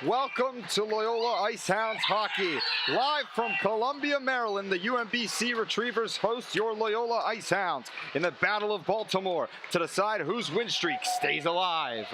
Welcome to Loyola Ice Hounds Hockey. Live from Columbia, Maryland, the UMBC Retrievers host your Loyola Ice Hounds in the Battle of Baltimore to decide whose win streak stays alive.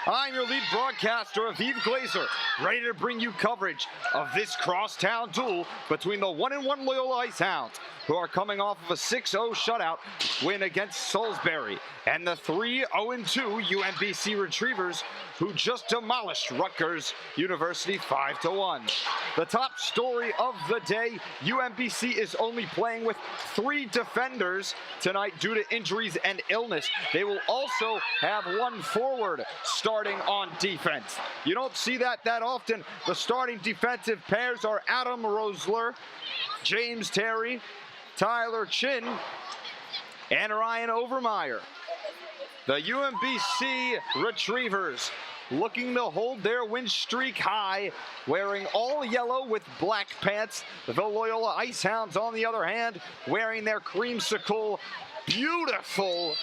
I'm your lead broadcaster, Aviv Glazer, ready to bring you coverage of this crosstown duel between the 1-1 Loyola Ice Hounds, who are coming off of a 6-0 shutout win against Salisbury, and the 3-0-2 UMBC Retrievers, who just demolished Rutgers University 5-1. The top story of the day, UMBC is only playing with 3 defenders tonight due to injuries and illness. They will also have 1 forward starting on defense. You don't see that often. The starting defensive pairs are Adam Rosler, James Terry, Tyler Chin, and Ryan Overmeyer. The UMBC Retrievers looking to hold their win streak high, wearing all yellow with black pants. The Loyola Ice Hounds, on the other hand, wearing their creamsicle, beautiful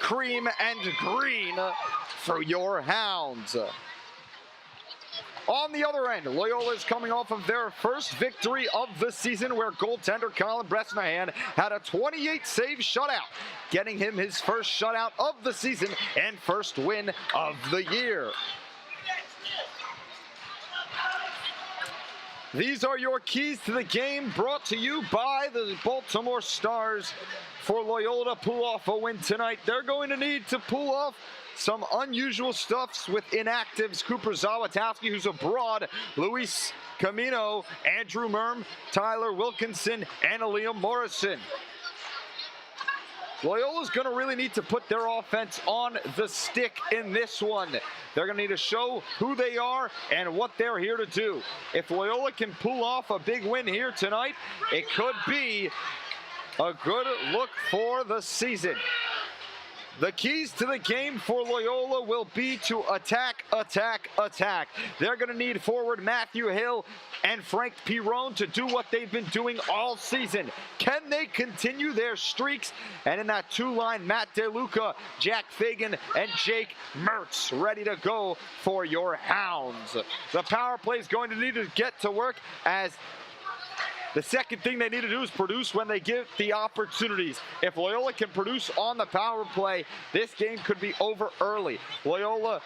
cream and green for your Hounds. On the other end, Loyola is coming off of their first victory of the season, where goaltender Colin Bresnahan had a 28-save shutout, getting him his first shutout of the season and first win of the year. These are your keys to the game, brought to you by the Baltimore Stars. For Loyola to pull off a win tonight, they're going to need to pull off some unusual stuffs with inactives: Cooper Zawatowski, who's abroad, Luis Camino, Andrew Merm, Tyler Wilkinson, and Liam Morrison. Loyola's going to really need to put their offense on the stick in this one. They're going to need to show who they are and what they're here to do. If Loyola can pull off a big win here tonight, it could be a good look for the season. The keys to the game for Loyola will be to attack, attack, attack. They're going to need forward Matthew Hill and Frank Pirone to do what they've been doing all season. Can they continue their streaks? And in that 2-line, Matt DeLuca, Jack Fagan, and Jake Mertz ready to go for your Hounds. The power play is going to need to get to work, as the second thing they need to do is produce when they get the opportunities. If Loyola can produce on the power play, this game could be over early. Loyola's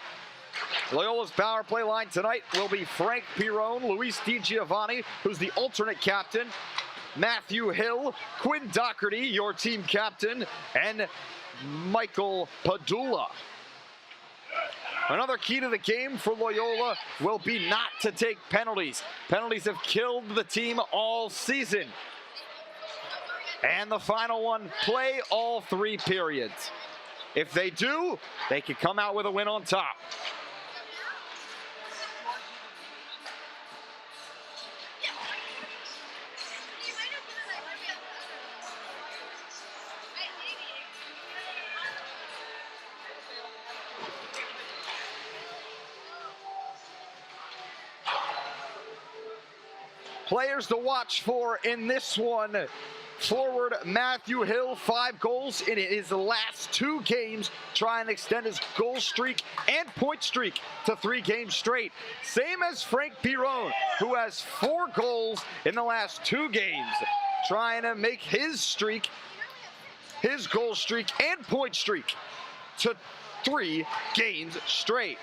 power play line tonight will be Frank Pirone, Luis DiGiovanni, who's the alternate captain, Matthew Hill, Quinn Doherty, your team captain, and Michael Padula. Another key to the game for Loyola will be not to take penalties. Penalties have killed the team all season. And the final one, play all 3 periods. If they do, they can come out with a win on top. Players to watch for in this one: forward Matthew Hill, 5 goals in his last 2 games, trying to extend his goal streak and point streak to 3 games straight. Same as Frank Pirone, who has 4 goals in the last 2 games, trying to make his streak, his goal streak and point streak to 3 games straight.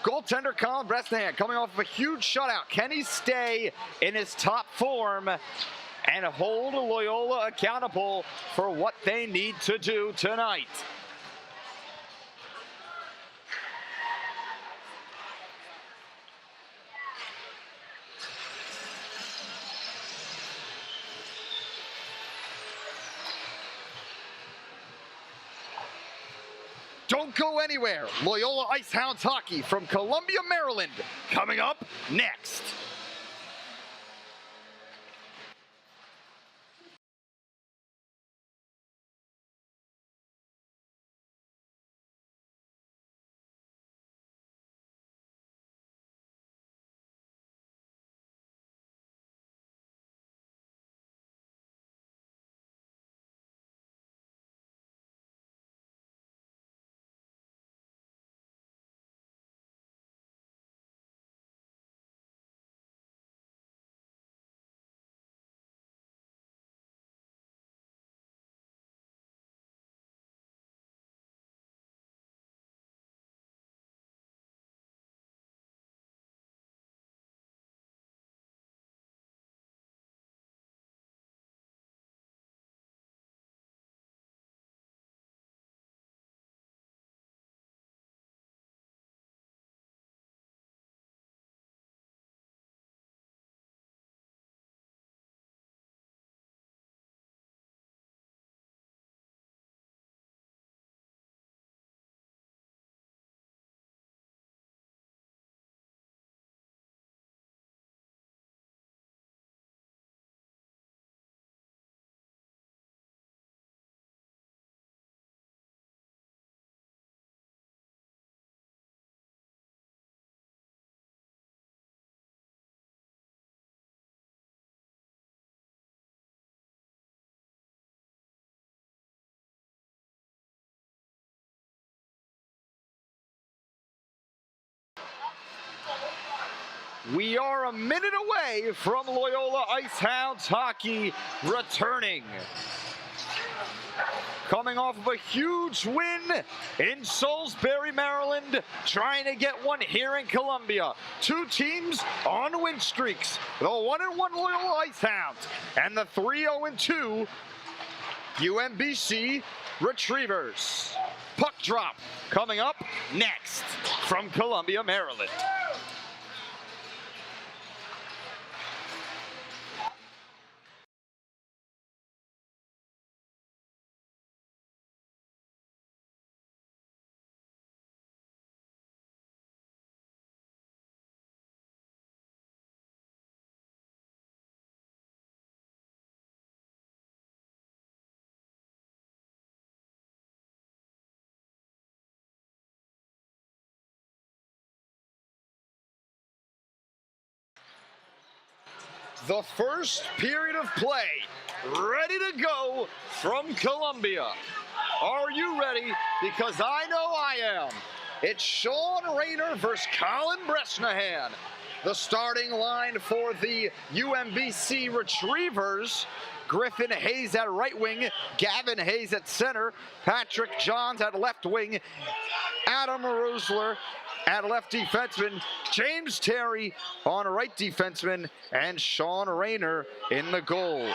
Goaltender Colin Bresnahan coming off of a huge shutout. Can he stay in his top form and hold Loyola accountable for what they need to do tonight? Don't go anywhere. Loyola Ice Hounds Hockey from Columbia, Maryland, coming up next. We are a minute away from Loyola Icehounds hockey returning. Coming off of a huge win in Salisbury, Maryland, trying to get one here in Columbia. Two teams on win streaks. The 1-1 Loyola Icehounds and the 3-0-2 UMBC Retrievers. Puck drop coming up next from Columbia, Maryland. The first period of play, ready to go from Columbia. Are you ready? Because I know I am. It's Sean Rayner versus Colin Bresnahan. The starting line for the UMBC Retrievers: Griffin Hayes at right wing, Gavin Hayes at center, Patrick Johns at left wing, Adam Rosler at left defenseman, James Terry on right defenseman, and Sean Rayner in the goal.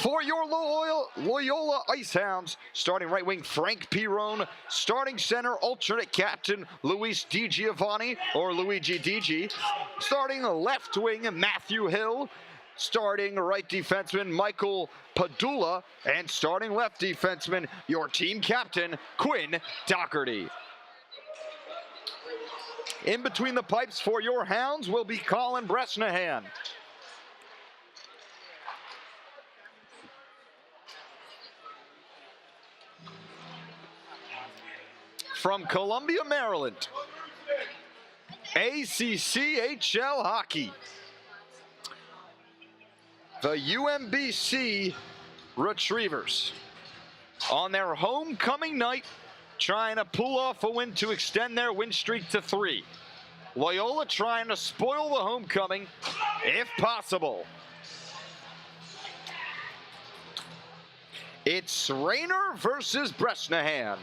For your Loyola Icehounds, starting right wing Frank Pirone, starting center alternate captain Luis DiGiovanni or Luigi DG, starting left wing Matthew Hill, starting right defenseman Michael Padula, and starting left defenseman your team captain Quinn Doherty. In between the pipes for your Hounds will be Colin Bresnahan. From Columbia, Maryland, ACCHL hockey, the UMBC Retrievers on their homecoming night, trying to pull off a win to extend their win streak to 3. Loyola trying to spoil the homecoming, if possible. It's Rayner versus Bresnahan.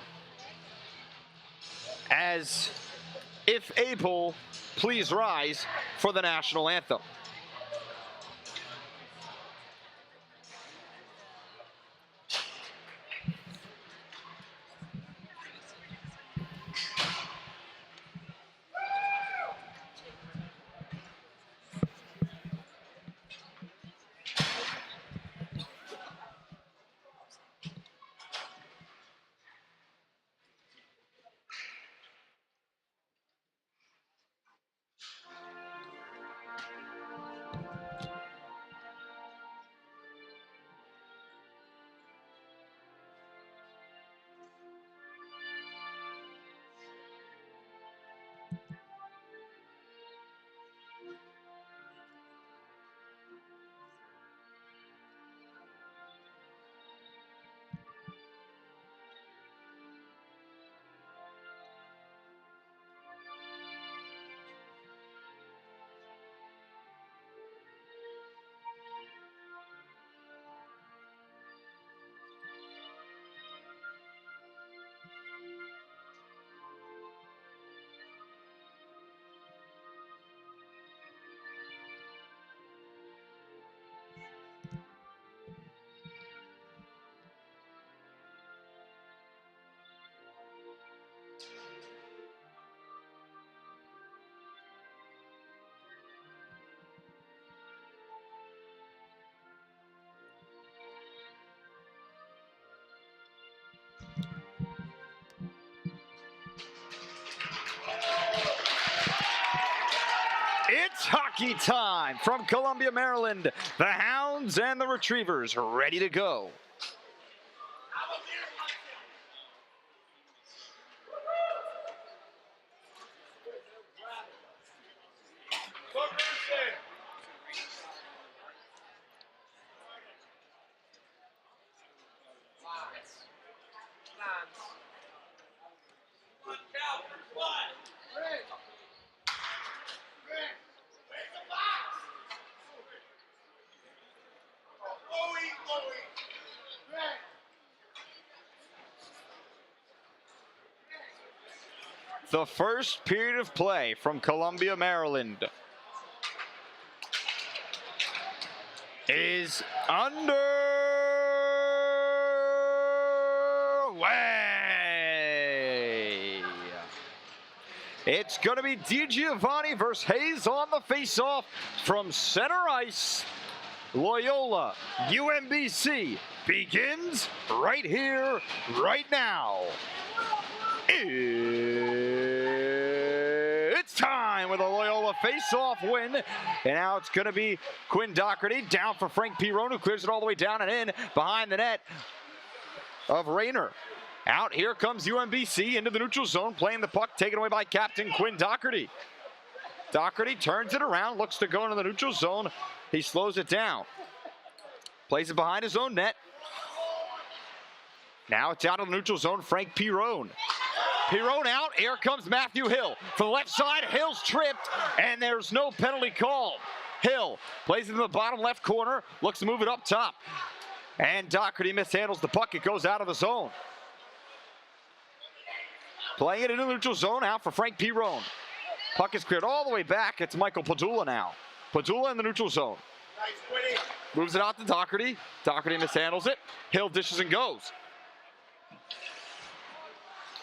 As, if able, please rise for the national anthem. It's hockey time from Columbia, Maryland. The Hounds and the Retrievers are ready to go. The first period of play from Columbia, Maryland is underway. It's going to be DiGiovanni versus Hayes on the face-off from center ice. Loyola UMBC begins right here, right now. It's time with a Loyola face-off win. And now it's going to be Quinn Doherty down for Frank Pirone, who clears it all the way down and in behind the net of Rayner. Out here comes UMBC into the neutral zone, playing the puck, taken away by captain Quinn Doherty. Doherty turns it around, looks to go into the neutral zone. He slows it down. Plays it behind his own net. Now it's out of the neutral zone, Frank Pirone. Pirone out, here comes Matthew Hill. From the left side, Hill's tripped, and there's no penalty called. Hill plays it in the bottom left corner, looks to move it up top. And Doherty mishandles the puck, it goes out of the zone. Playing it in the neutral zone, out for Frank Pirone. Puck is cleared all the way back, it's Michael Padula now. Padula in the neutral zone. Moves it out to Doherty. Doherty mishandles it. Hill dishes and goes.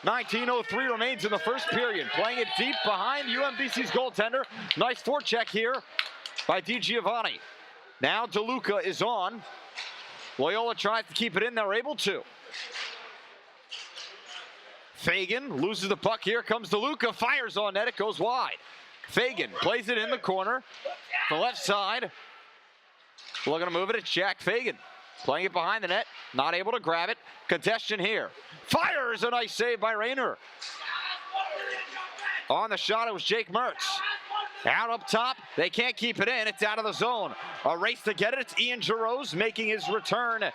19:03 remains in the first period. Playing it deep behind UMBC's goaltender. Nice forecheck here by DiGiovanni. Now DeLuca is on. Loyola tries to keep it in. They're able to. Fagan loses the puck. Here comes DeLuca. Fires on net. It goes wide. Fagan plays it in the corner. The left side. Looking to move it. It's Jack Fagan. Playing it behind the net. Not able to grab it. Congestion here. Fires, a nice save by Rayner. On the shot, it was Jake Mertz. Out up top. They can't keep it in. It's out of the zone. A race to get it. It's Ian Giroux making his return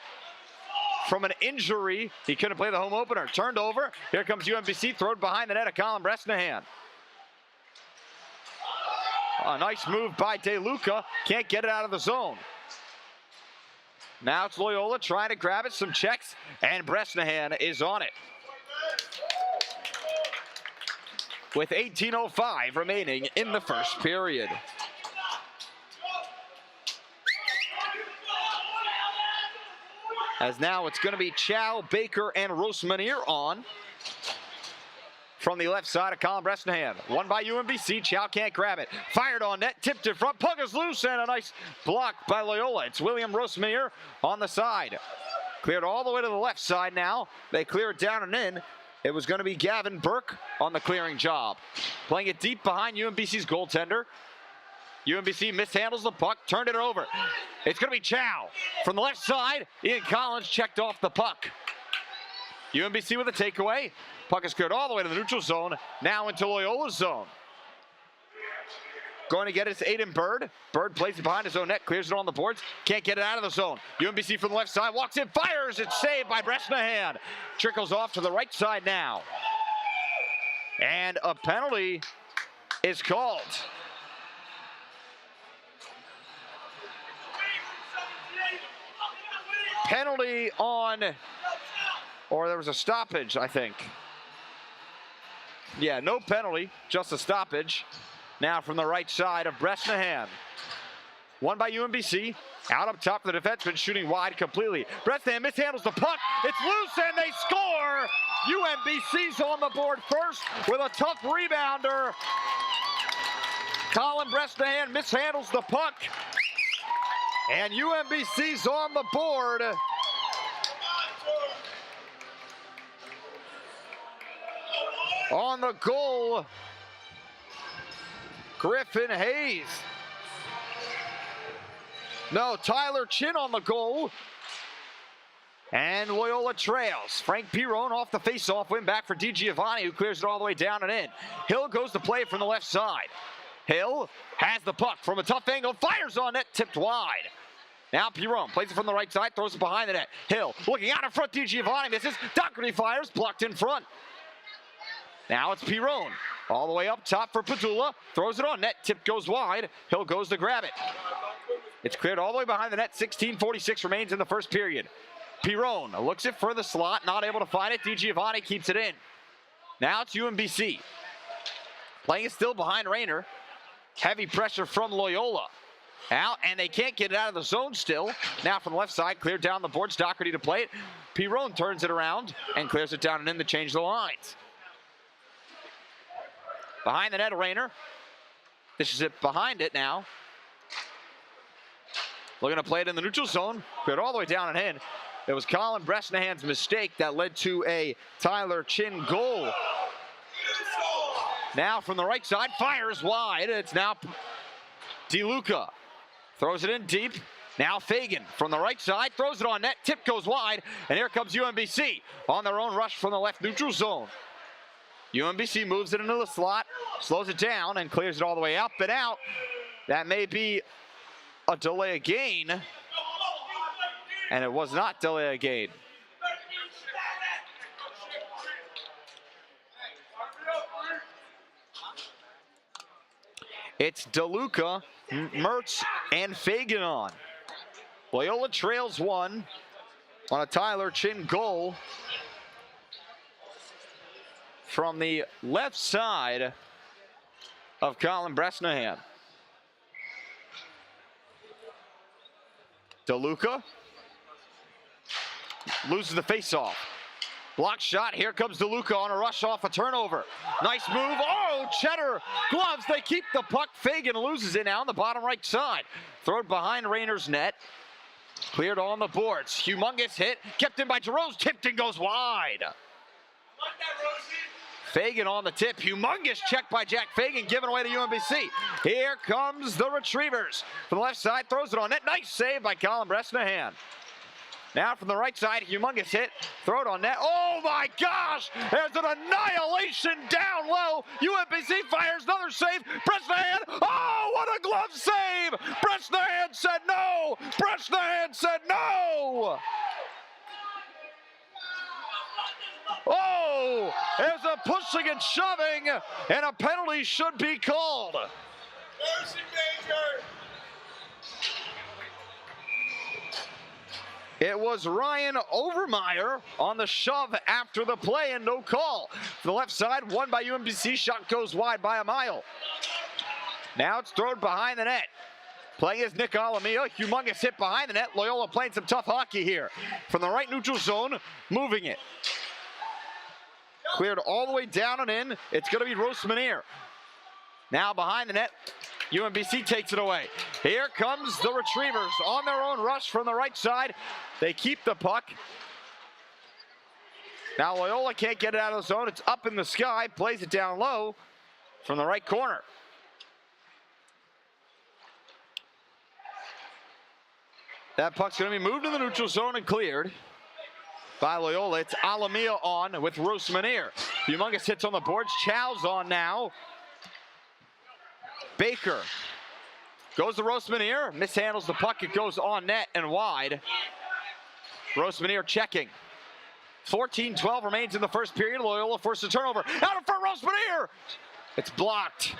from an injury. He couldn't play the home opener. Turned over. Here comes UMBC. Thrown behind the net of Colin Bresnahan. A nice move by DeLuca. Can't get it out of the zone. Now it's Loyola trying to grab it. Some checks. And Bresnahan is on it. With 18:05 remaining in the first period. As now it's going to be Chow, Baker, and Rosmanier on. From the left side of Colin Bresnahan. Won by UMBC. Chow can't grab it. Fired on net. Tipped in front. Puck is loose. And a nice block by Loyola. It's William Rosmanier on the side. Cleared all the way to the left side now. They clear it down and in. It was going to be Gavin Burke on the clearing job. Playing it deep behind UMBC's goaltender. UMBC mishandles the puck. Turned it over. It's going to be Chow. From the left side, Ian Collins checked off the puck. UMBC with a takeaway. Puck is cleared all the way to the neutral zone. Now into Loyola's zone. Going to get it, it's Aiden Bird. Bird plays it behind his own net, clears it on the boards. Can't get it out of the zone. UMBC from the left side, walks in, fires. It's saved by Bresnahan. Trickles off to the right side now. And a penalty is called. Penalty on, or there was a stoppage, I think. Yeah, no penalty, just a stoppage. Now from the right side of Bresnahan. Won by UMBC. Out up top, the defenseman shooting wide completely. Bresnahan mishandles the puck. It's loose and they score! UMBC's on the board first with a tough rebounder. Colin Bresnahan mishandles the puck. And UMBC's on the board. On the goal, Griffin Hayes. No, Tyler Chin on the goal. And Loyola trails. Frank Pirone off the face-off, win back for DiGiovanni, who clears it all the way down and in. Hill goes to play from the left side. Hill has the puck from a tough angle, fires on net, tipped wide. Now Pirone plays it from the right side, throws it behind the net. Hill looking out in front, DiGiovanni misses. Doherty fires, blocked in front. Now it's Pirone, all the way up top for Padula. Throws it on net, tip goes wide. Hill goes to grab it. It's cleared all the way behind the net. 16:46 remains in the first period. Pirone looks it for the slot, not able to find it. DiGiovanni keeps it in. Now it's UMBC. Playing it still behind Rayner. Heavy pressure from Loyola. Out, and they can't get it out of the zone still. Now from the left side, cleared down the boards. Doherty to play it. Pirone turns it around and clears it down and in to change the lines. Behind the net, Rayner. This is it behind it now. Looking to play it in the neutral zone. Cleared all the way down and in. It was Colin Bresnahan's mistake that led to a Tyler Chin goal. Now from the right side, fires wide. It's now DeLuca. Throws it in deep. Now Fagan from the right side, throws it on net. Tip goes wide, and here comes UMBC on their own rush from the left neutral zone. UMBC moves it into the slot, slows it down, and clears it all the way up and out. That may be a delay of gain, and it was not delay of gain. It's DeLuca, Mertz, and Fagan on. Loyola trails one on a Tyler Chin goal from the left side of Colin Bresnahan. DeLuca loses the faceoff. Block shot, here comes DeLuca on a rush off a turnover. Nice move, oh, Cheddar gloves, they keep the puck. Fagan loses it now on the bottom right side. Thrown behind Rayner's net. Cleared on the boards, humongous hit, kept in by Jerose, tipped and goes wide. Fagan on the tip, humongous check by Jack Fagan, given away to UMBC. Here comes the Retrievers. From the left side, throws it on net, nice save by Colin Bresnahan. Now from the right side, humongous hit, throw it on net. Oh my gosh! There's an annihilation down low. UMBC fires another save. Bresnahan, oh, what a glove save! Bresnahan said no! Bresnahan said no! Oh, there's a pushing and shoving, and a penalty should be called. It was Ryan Overmeyer on the shove after the play and no call. To the left side, won by UMBC, shot goes wide by a mile. Now it's thrown behind the net. Playing is Nick Alamia, humongous hit behind the net. Loyola playing some tough hockey here. From the right neutral zone, moving it. Cleared all the way down and in. It's going to be Rosmanier. Now behind the net, UMBC takes it away. Here comes the Retrievers on their own rush from the right side. They keep the puck. Now Loyola can't get it out of the zone. It's up in the sky, plays it down low from the right corner. That puck's going to be moved to the neutral zone and cleared by Loyola. It's Alamia on with Rosmanier. Humongous hits on the boards. Chow's on now. Baker goes to Rosmanier, mishandles the puck. It goes on net and wide. Rosmanier checking. 14-12 remains in the first period. Loyola forces a turnover. Out in front, Rosmanier! It's blocked.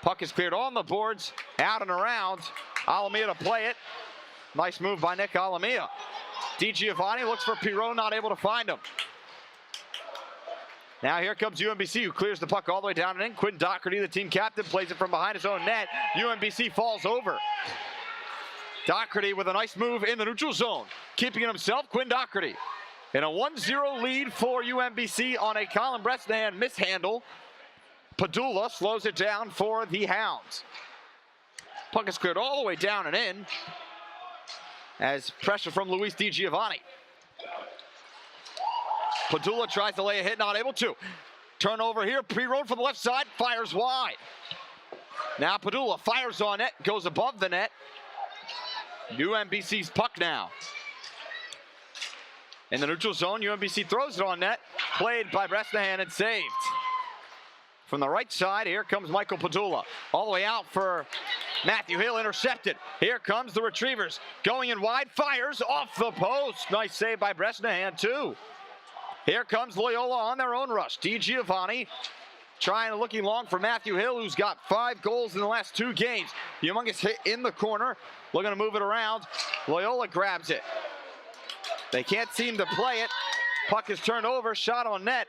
Puck is cleared on the boards, out and around. Alamia to play it. Nice move by Nick Alamia. DiGiovanni looks for Pirone, not able to find him. Now here comes UMBC, who clears the puck all the way down and in. Quinn Doherty, the team captain, plays it from behind his own net. UMBC falls over. Doherty with a nice move in the neutral zone. Keeping it himself, Quinn Doherty. In a 1-0 lead for UMBC on a Colin Bresnahan mishandle. Padula slows it down for the Hounds. Puck is cleared all the way down and in as pressure from Luis DiGiovanni. Padula tries to lay a hit, not able to. Turnover here, Pirone from the left side, fires wide. Now Padula fires on net, goes above the net. UMBC's puck now. In the neutral zone, UMBC throws it on net, played by Bresnahan and saved. From the right side, here comes Michael Padula. All the way out for Matthew Hill, intercepted. Here comes the Retrievers. Going in wide, fires off the post. Nice save by Bresnahan too. Here comes Loyola on their own rush. DiGiovanni trying and looking long for Matthew Hill, who's got 5 goals in the last 2 games. Humongous hit in the corner. Looking to move it around. Loyola grabs it. They can't seem to play it. Puck is turned over, shot on net.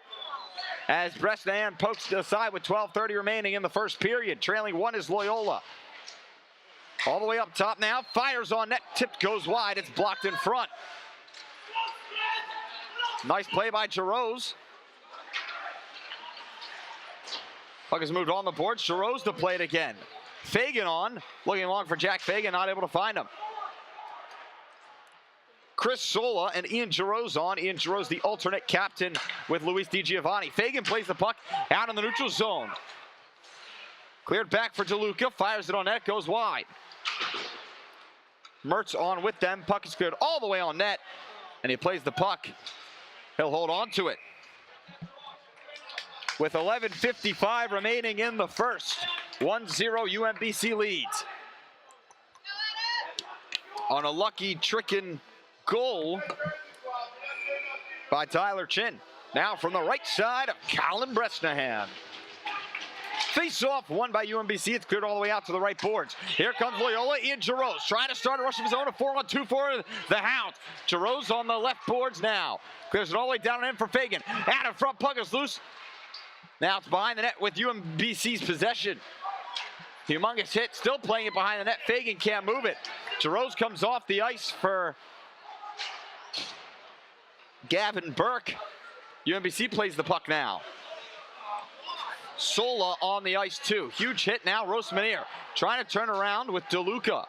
as Bresnahan pokes to the side with 12:30 remaining in the first period. Trailing one is Loyola. All the way up top now, fires on net, tipped, goes wide, it's blocked in front. Nice play by Jarosz. Puck has moved on the boards, Jarosz to play it again. Fagan on, looking long for Jack Fagan, not able to find him. Chris Sola and Ian Jarosz on. Ian Jarosz, the alternate captain with Luis DiGiovanni. Fagan plays the puck out in the neutral zone. Cleared back for DeLuca, fires it on net, goes wide. Mertz on with them, puck is cleared all the way on net, and he plays the puck. He'll hold on to it. With 11:55 remaining in the first, 1-0 UMBC leads. On a lucky trickin' goal by Tyler Chin. Now from the right side of Colin Bresnahan. Face-off won by UMBC. It's cleared all the way out to the right boards. Here comes Loyola. Ian Jarosz trying to start a rush of his own. A 4-on-2 for the Hounds. Jarosz on the left boards now. Clears it all the way down and in for Fagan. Out in front, puck is loose. Now it's behind the net with UMBC's possession. Humongous hit, still playing it behind the net. Fagan can't move it. Jarosz comes off the ice for Gavin Burke. UMBC plays the puck now. Sola on the ice too. Huge hit now, Rosmanier trying to turn around with DeLuca.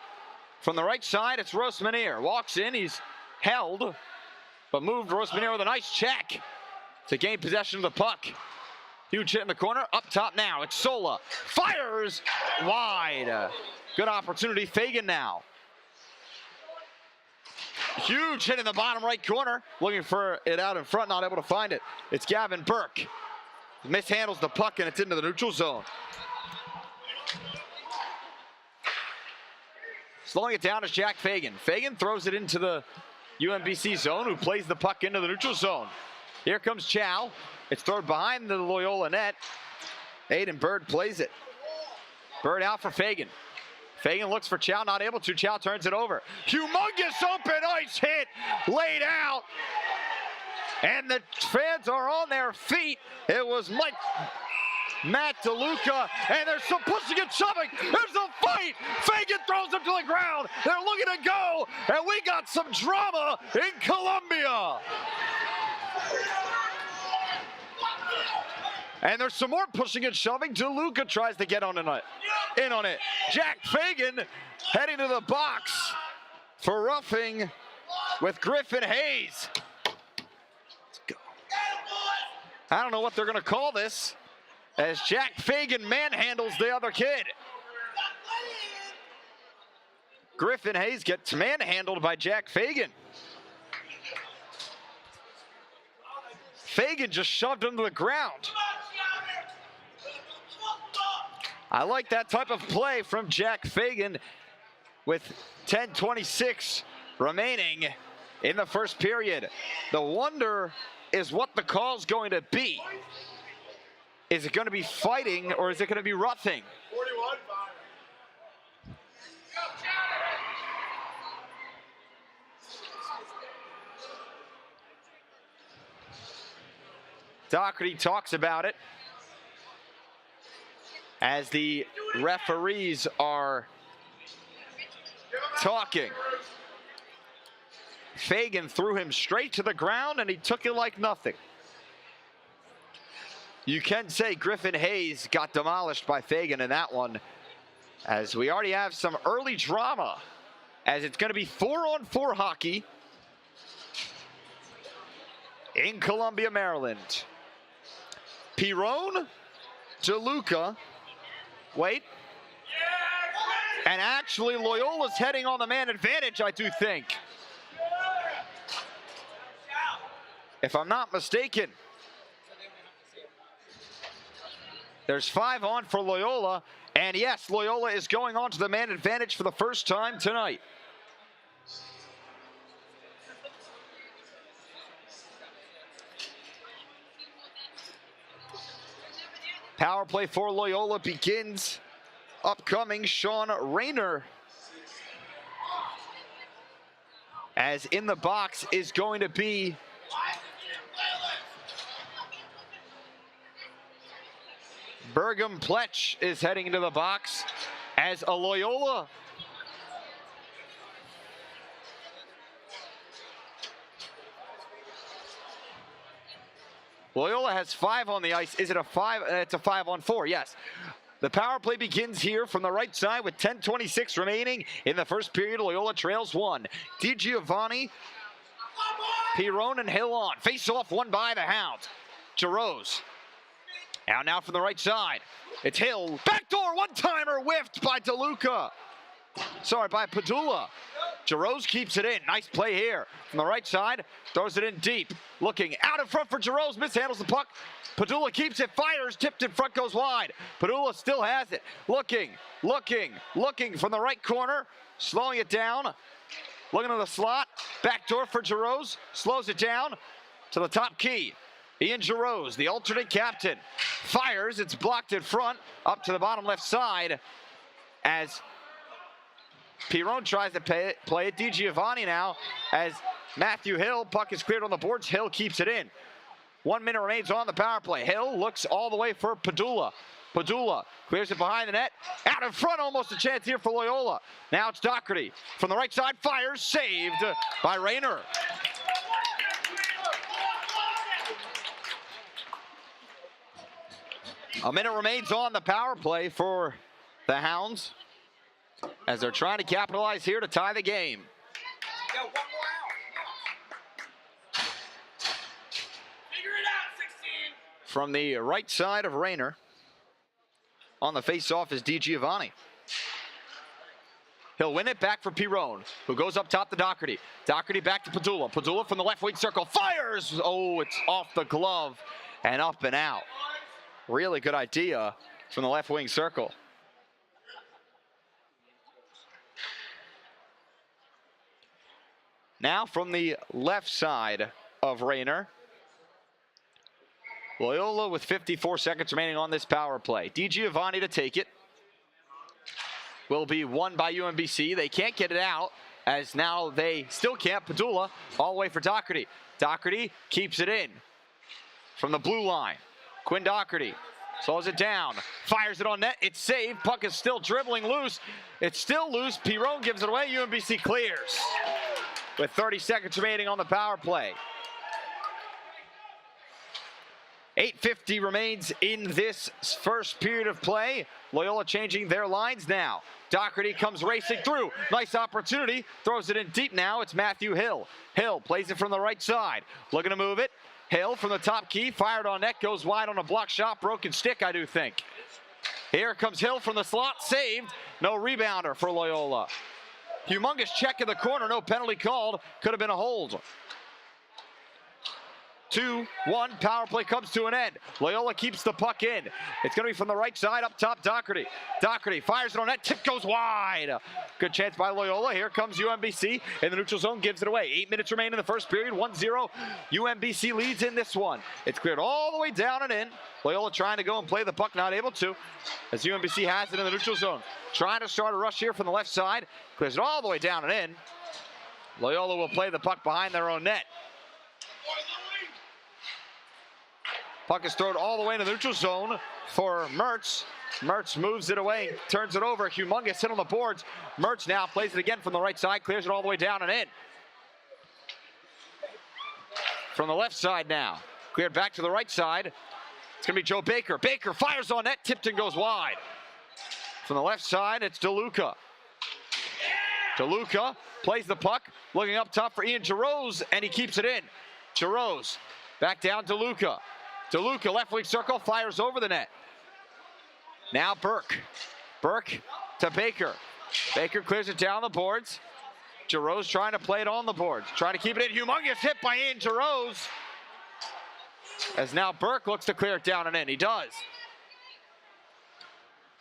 From the right side, it's Rosmanier. Walks in, he's held, but moved. Rosmanier with a nice check to gain possession of the puck. Huge hit in the corner, up top now, it's Sola. Fires wide. Good opportunity, Fagan now. Huge hit in the bottom right corner. Looking for it out in front, not able to find it. It's Gavin Burke. Mishandles the puck and it's into the neutral zone. Slowing it down is Jack Fagan. Fagan throws it into the UMBC zone, who plays the puck into the neutral zone. Here comes Chow. It's thrown behind the Loyola net. Aiden Bird plays it. Bird out for Fagan. Fagan looks for Chow, not able to. Chow turns it over. Humongous open ice hit laid out. And the fans are on their feet. It was Matt DeLuca, and there's some pushing and shoving. There's a fight. Fagan throws him to the ground. They're looking to go, and we got some drama in Columbia. And there's some more pushing and shoving. DeLuca tries to get in on it. Jack Fagan heading to the box for roughing with Griffin Hayes. I don't know what they're going to call this, as Jack Fagan manhandles the other kid. Griffin Hayes gets manhandled by Jack Fagan. Fagan just shoved him to the ground. I like that type of play from Jack Fagan with 10:26 remaining in the first period. The wonder is what the call's going to be. Is it going to be fighting or is it going to be roughing? 41. Doherty talks about it as the referees are talking. Fagan threw him straight to the ground and he took it like nothing. You can say Griffin Hayes got demolished by Fagan in that one, as we already have some early drama, as it's going to be 4-on-4 hockey in Columbia, Maryland. Pirone, DeLuca, wait, and actually Loyola's heading on the man advantage, I do think. If I'm not mistaken. There's 5 on for Loyola, and yes, Loyola is going on to the man advantage for the first time tonight. Power play for Loyola begins. Upcoming, Sean Rayner, as in the box is going to be Bergam Pletch is heading into the box as a Loyola. Loyola has 5 on the ice. Is it a 5? It's a 5-on-4, yes. The power play begins here from the right side with 10:26 remaining in the first period. Loyola trails 1. DiGiovanni, Pirone, and Hill on. Face off won by the Hounds. Jarosz. Out now from the right side. It's Hill. Backdoor one-timer whiffed by DeLuca. Sorry, by Padula. Jarosz keeps it in. Nice play here. From the right side, throws it in deep. Looking out in front for Jarosz. Mishandles the puck. Padula keeps it, fires, tipped in front, goes wide. Padula still has it. Looking from the right corner. Slowing it down. Looking at the slot. Backdoor for Jarosz. Slows it down to the top key. Ian Jarosz, the alternate captain, fires. It's blocked in front, up to the bottom left side as Pirone tries to play it. DiGiovanni now as Matthew Hill. Puck is cleared on the boards. Hill keeps it in. 1 minute remains on the power play. Hill looks all the way for Padula. Padula clears it behind the net. Out in front, almost a chance here for Loyola. Now it's Doherty. From the right side, fires, saved by Rayner. A minute remains on the power play for the Hounds as they're trying to capitalize here to tie the game. Go, one more out. Figure it out, 16. From the right side of Rayner, on the face-off is DiGiovanni. He'll win it back for Pirone, who goes up top to Doherty. Doherty back to Padula. Padula from the left wing circle, fires! Oh, it's off the glove and up and out. Really good idea from the left wing circle. Now from the left side of Rayner, Loyola with 54 seconds remaining on this power play. DiGiovanni to take it. Will be won by UMBC. They can't get it out as now they still can't. Padula all the way for Doherty. Doherty keeps it in from the blue line. Quinn Doherty slows it down, fires it on net, it's saved, puck is still dribbling loose, it's still loose, Pirone gives it away, UMBC clears with 30 seconds remaining on the power play. 8:50 remains in this first period of play. Loyola changing their lines now. Doherty comes racing through, nice opportunity, throws it in deep now, it's Matthew Hill. Hill plays it from the right side, looking to move it. Hill from the top key, fired on net, goes wide on a block shot, broken stick, I do think. Here comes Hill from the slot, saved, no rebounder for Loyola. Humongous check in the corner, no penalty called, could have been a hold. 2-1, power play comes to an end. Loyola keeps the puck in. It's going to be from the right side, up top, Doherty. Doherty fires it on net, tip goes wide. Good chance by Loyola. Here comes UMBC in the neutral zone, gives it away. 8 minutes remain in the first period, 1-0. UMBC leads in this one. It's cleared all the way down and in. Loyola trying to go and play the puck, not able to, as UMBC has it in the neutral zone. Trying to start a rush here from the left side. Clears it all the way down and in. Loyola will play the puck behind their own net. Puck is thrown all the way into the neutral zone for Mertz. Mertz moves it away, turns it over. Humongous hit on the boards. Mertz now plays it again from the right side, clears it all the way down and in. From the left side now, cleared back to the right side. It's going to be Joe Baker. Baker fires on net, tipped and goes wide. From the left side, it's DeLuca. DeLuca plays the puck, looking up top for Ian Jarosz, and he keeps it in. Jarosz back down to DeLuca. DeLuca, left wing circle, fires over the net. Now Burke. Burke to Baker. Baker clears it down the boards. Jarosz trying to play it on the boards. Trying to keep it in. Humongous hit by Ian Jarosz. As now Burke looks to clear it down and in. He does.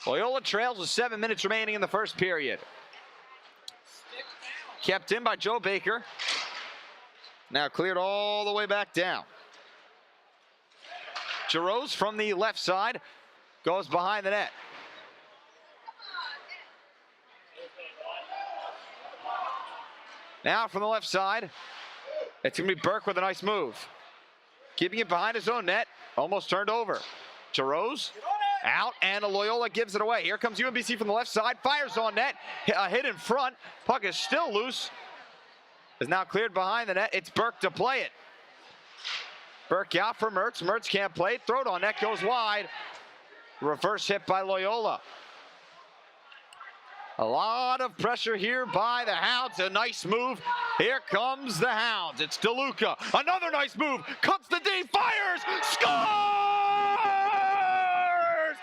Loyola trails with 7 minutes remaining in the first period. Kept in by Joe Baker. Now cleared all the way back down. Jarosz from the left side goes behind the net. Now from the left side, it's going to be Burke with a nice move. Keeping it behind his own net, almost turned over. Jarosz Out, and Loyola gives it away. Here comes UMBC from the left side, fires on net, a hit in front. Puck is still loose. Is now cleared behind the net. It's Burke to play it. Burke out for Mertz. Mertz can't play it. Throw it on net, goes wide. Reverse hit by Loyola. A lot of pressure here by the Hounds. A nice move. Here comes the Hounds. It's DeLuca. Another nice move. Cuts the D. Fires. Scores!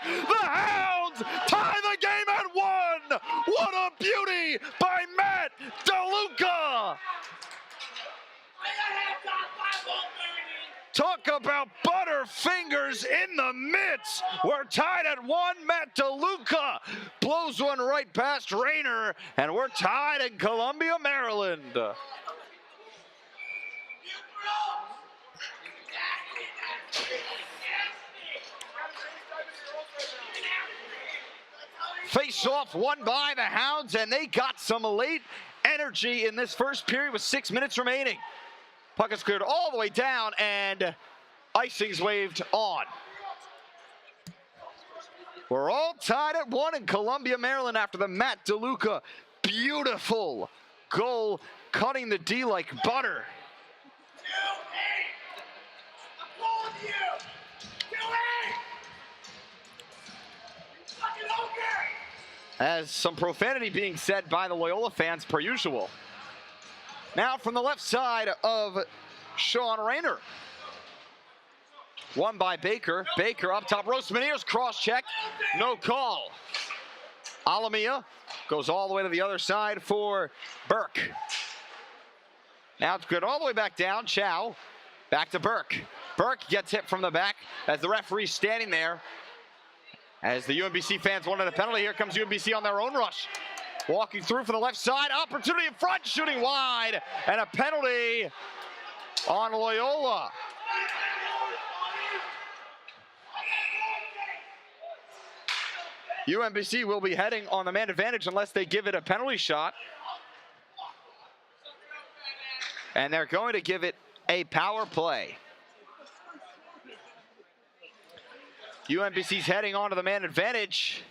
The Hounds tie the game at 1. What a beauty by Matt DeLuca. Talk about butterfingers in the mitts. We're tied at 1. Matt DeLuca blows one right past Rayner, and we're tied in Columbia, Maryland. Face-off won by the Hounds, and they got some late energy in this first period with 6 minutes remaining. Puck is cleared all the way down, and icing's waved on. We're all tied at 1 in Columbia, Maryland after the Matt DeLuca beautiful goal, cutting the D like butter. As some profanity being said by the Loyola fans per usual. Now from the left side of Sean Rayner. Won by Baker. Baker up top. Rosmanier's cross check. No call. Alamia goes all the way to the other side for Burke. Now it's good all the way back down. Chow. Back to Burke. Burke gets hit from the back as the referee's standing there. As the UMBC fans wanted a penalty, here comes UMBC on their own rush. Walking through from the left side, opportunity in front, shooting wide, and a penalty on Loyola. UMBC will be heading on the man advantage unless they give it a penalty shot. And they're going to give it a power play. UMBC's heading on to the man advantage.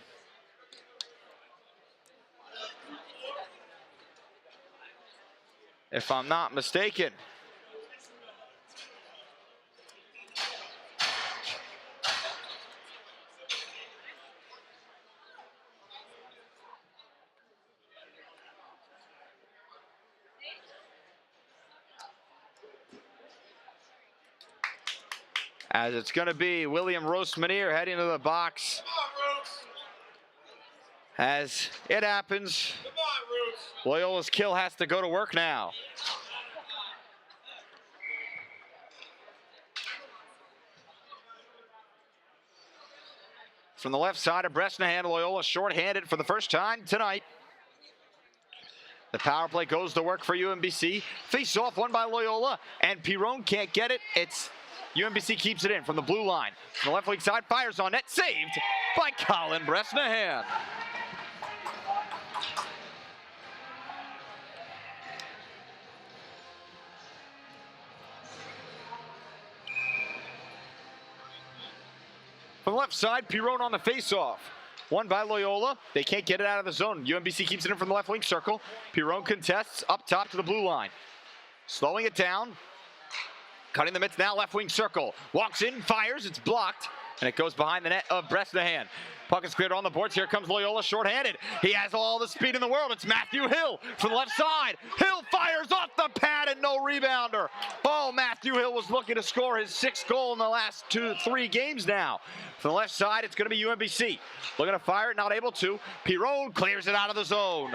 If I'm not mistaken. As it's going to be William Rosmanier heading to the box. As it happens, Loyola's kill has to go to work now. From the left side of Bresnahan, Loyola shorthanded for the first time tonight. The power play goes to work for UMBC. Face off, won by Loyola, and Pirone can't get it. It's UMBC keeps it in from the blue line. From the left wing side, fires on net, saved by Colin Bresnahan. From the left side, Pirone on the face-off. Won by Loyola. They can't get it out of the zone. UMBC keeps it in from the left wing circle. Pirone contests up top to the blue line. Slowing it down. Cutting the mitts now, left wing circle. Walks in, fires, it's blocked, and it goes behind the net of Bresnahan. Puck is cleared on the boards. Here comes Loyola shorthanded. He has all the speed in the world. It's Matthew Hill from the left side. Hill fires off the pad and no rebounder. Oh, Matthew Hill was looking to score his 6th goal in the last 3 games now. From the left side, it's going to be UMBC. Looking to fire it, not able to. Pirone clears it out of the zone.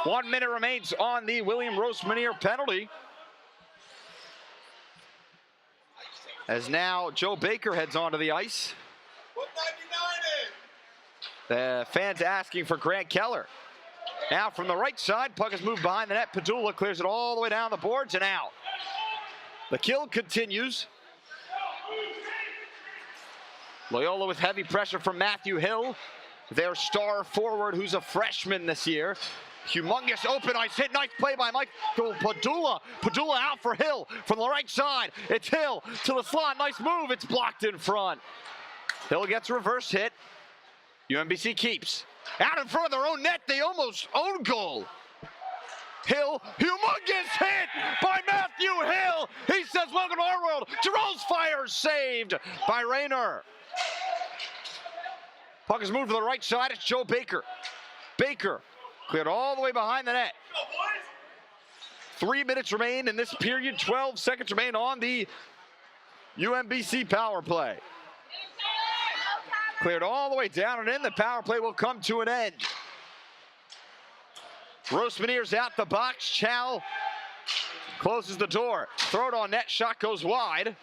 1 minute remains on the William Rosmanier penalty. As now Joe Baker heads onto the ice. The fans asking for Grant Keller. Now from the right side, puck is moved behind the net. Padula clears it all the way down the boards and out. The kill continues. Loyola with heavy pressure from Matthew Hill, their star forward who's a freshman this year. Humongous open ice hit, nice play by Michael Padula. Padula out for Hill from the right side. It's Hill to the slot, nice move, it's blocked in front. Hill gets reverse hit. UMBC keeps. Out in front of their own net, they almost own goal. Hill, humongous hit by Matthew Hill. He says, welcome to our world. Giroux's fire saved by Rayner. Puck is moved to the right side. It's Joe Baker. Baker cleared all the way behind the net. 3 minutes remain in this period. 12 seconds remain on the UMBC power play. Cleared all the way down and in. The power play will come to an end. Rosemanier's out the box. Chow closes the door. Throw it on net. Shot goes wide.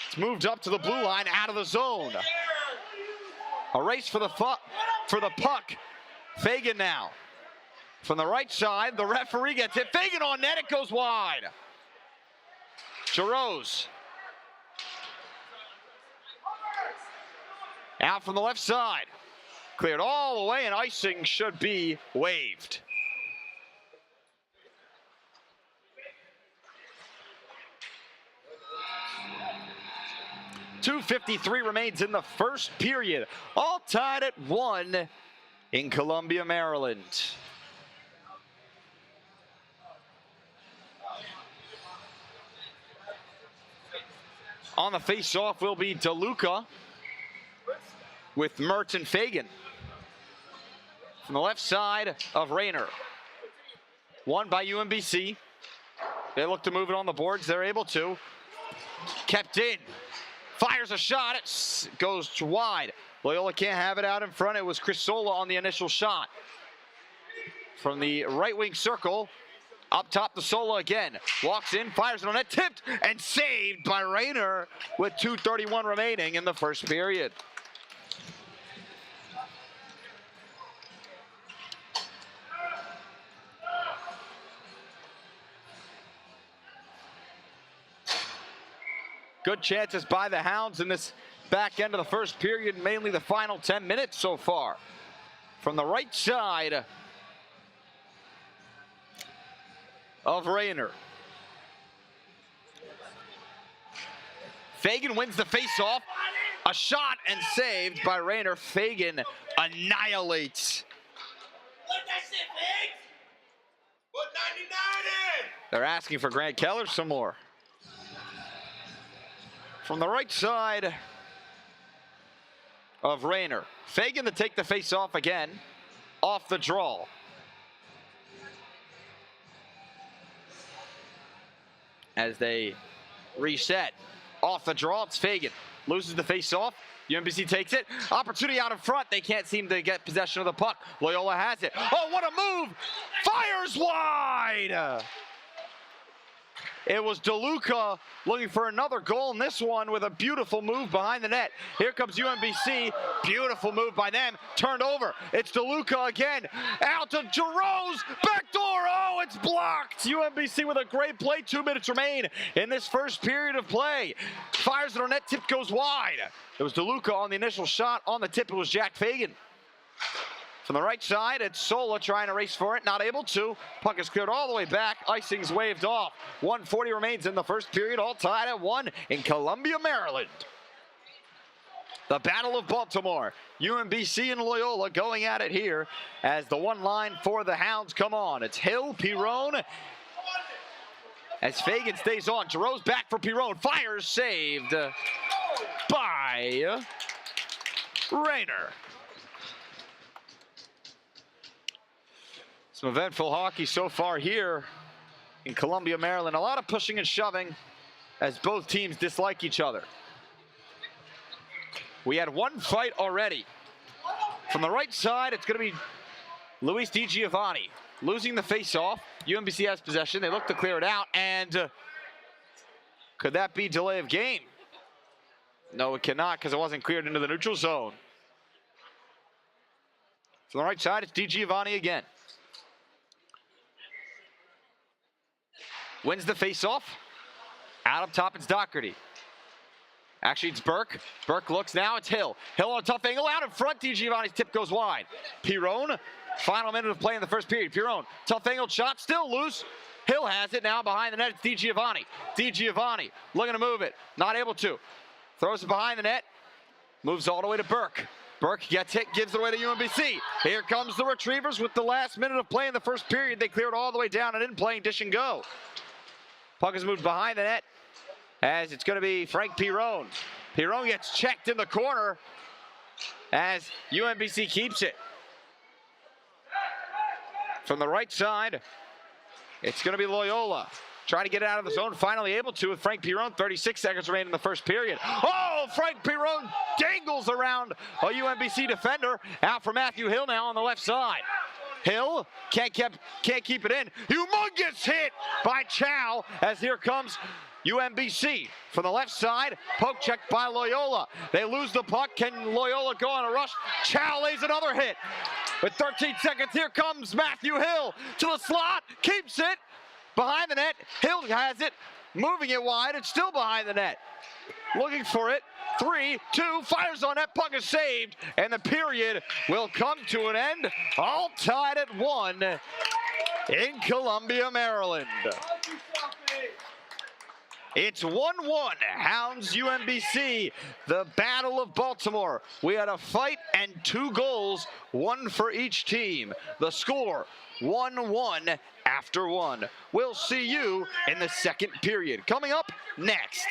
It's moved up to the blue line, out of the zone. A race for the puck. Fagan now. From the right side, the referee gets it. Fagan on net. It goes wide. Giroux's. Out from the left side. Cleared all the way, and icing should be waived. .253 remains in the first period. All tied at 1 in Columbia, Maryland. On the face-off will be DeLuca with Mertz and Fagan. From the left side of Rayner. Won by UMBC. They look to move it on the boards. They're able to. Kept in. Fires a shot. It goes wide. Loyola can't have it out in front. It was Chris Sola on the initial shot. From the right wing circle. Up top to Sola again. Walks in, fires it on net, tipped, and saved by Rayner with 2:31 remaining in the first period. Good chances by the Hounds in this back end of the first period, mainly the final 10 minutes so far. From the right side of Rayner. Fagan wins the face-off. A shot and saved by Rayner. Fagan annihilates. Let that shit, Figs! Put 99 in! They're asking for Grant Keller some more. From the right side of Rayner. Fagan to take the face-off again. Off the draw. As they reset. Off the draw, it's Fagan. Loses the face-off. UMBC takes it. Opportunity out in front. They can't seem to get possession of the puck. Loyola has it. Oh, what a move! Fires wide! It was DeLuca looking for another goal in this one with a beautiful move behind the net. Here comes UMBC. Beautiful move by them. Turned over. It's DeLuca again. Out to Giroux's backdoor. Oh, it's blocked. UMBC with a great play. 2 minutes remain in this first period of play. Fires it on net. Tip goes wide. It was DeLuca on the initial shot. On the tip, it was Jack Fagan. From the right side, it's Sola trying to race for it, not able to. Puck is cleared all the way back. Icing's waved off. 1:40 remains in the first period, all tied at 1 in Columbia, Maryland. The Battle of Baltimore. UMBC and Loyola going at it here as the one line for the Hounds come on. It's Hill, Pirone, as Fagan stays on. Giroux's back for Pirone. Fires saved by Rayner. Some eventful hockey so far here in Columbia, Maryland. A lot of pushing and shoving as both teams dislike each other. We had one fight already. From the right side, it's going to be Luis DiGiovanni losing the face-off. UMBC has possession. They look to clear it out, and could that be delay of game? No, it cannot, because it wasn't cleared into the neutral zone. From the right side, it's DiGiovanni again. Wins the face-off. Out up top, it's Doherty. Actually, it's Burke. Burke looks now, it's Hill. Hill on a tough angle, out in front. DiGiovanni's tip goes wide. Pirone, final minute of play in the first period. Pirone, tough angled shot, still loose. Hill has it now behind the net, it's DiGiovanni. DiGiovanni looking to move it, not able to. Throws it behind the net. Moves all the way to Burke. Burke gets hit, gives it away to UMBC. Here comes the Retrievers with the last minute of play in the first period. They cleared all the way down and in playing dish and go. Puck is moved behind the net as it's going to be Frank Pirone. Pirone gets checked in the corner as UMBC keeps it. From the right side, it's going to be Loyola. Trying to get it out of the zone, finally able to with Frank Pirone. 36 seconds remaining in the first period. Oh, Frank Pirone dangles around a UMBC defender. Out for Matthew Hill now on the left side. Hill can't keep it in. Humongous hit by Chow as here comes UMBC from the left side. Poke checked by Loyola. They lose the puck. Can Loyola go on a rush? Chow lays another hit. With 13 seconds, here comes Matthew Hill to the slot. Keeps it. Behind the net, Hill has it, moving it wide, it's still behind the net. Looking for it, 3-2, fires on net, puck is saved, and the period will come to an end, all tied at 1 in Columbia, Maryland. It's 1-1, Hounds UMBC, the Battle of Baltimore. We had a fight and 2 goals, 1 for each team. The score, 1-1 after 1. We'll see you in the second period. Coming up next.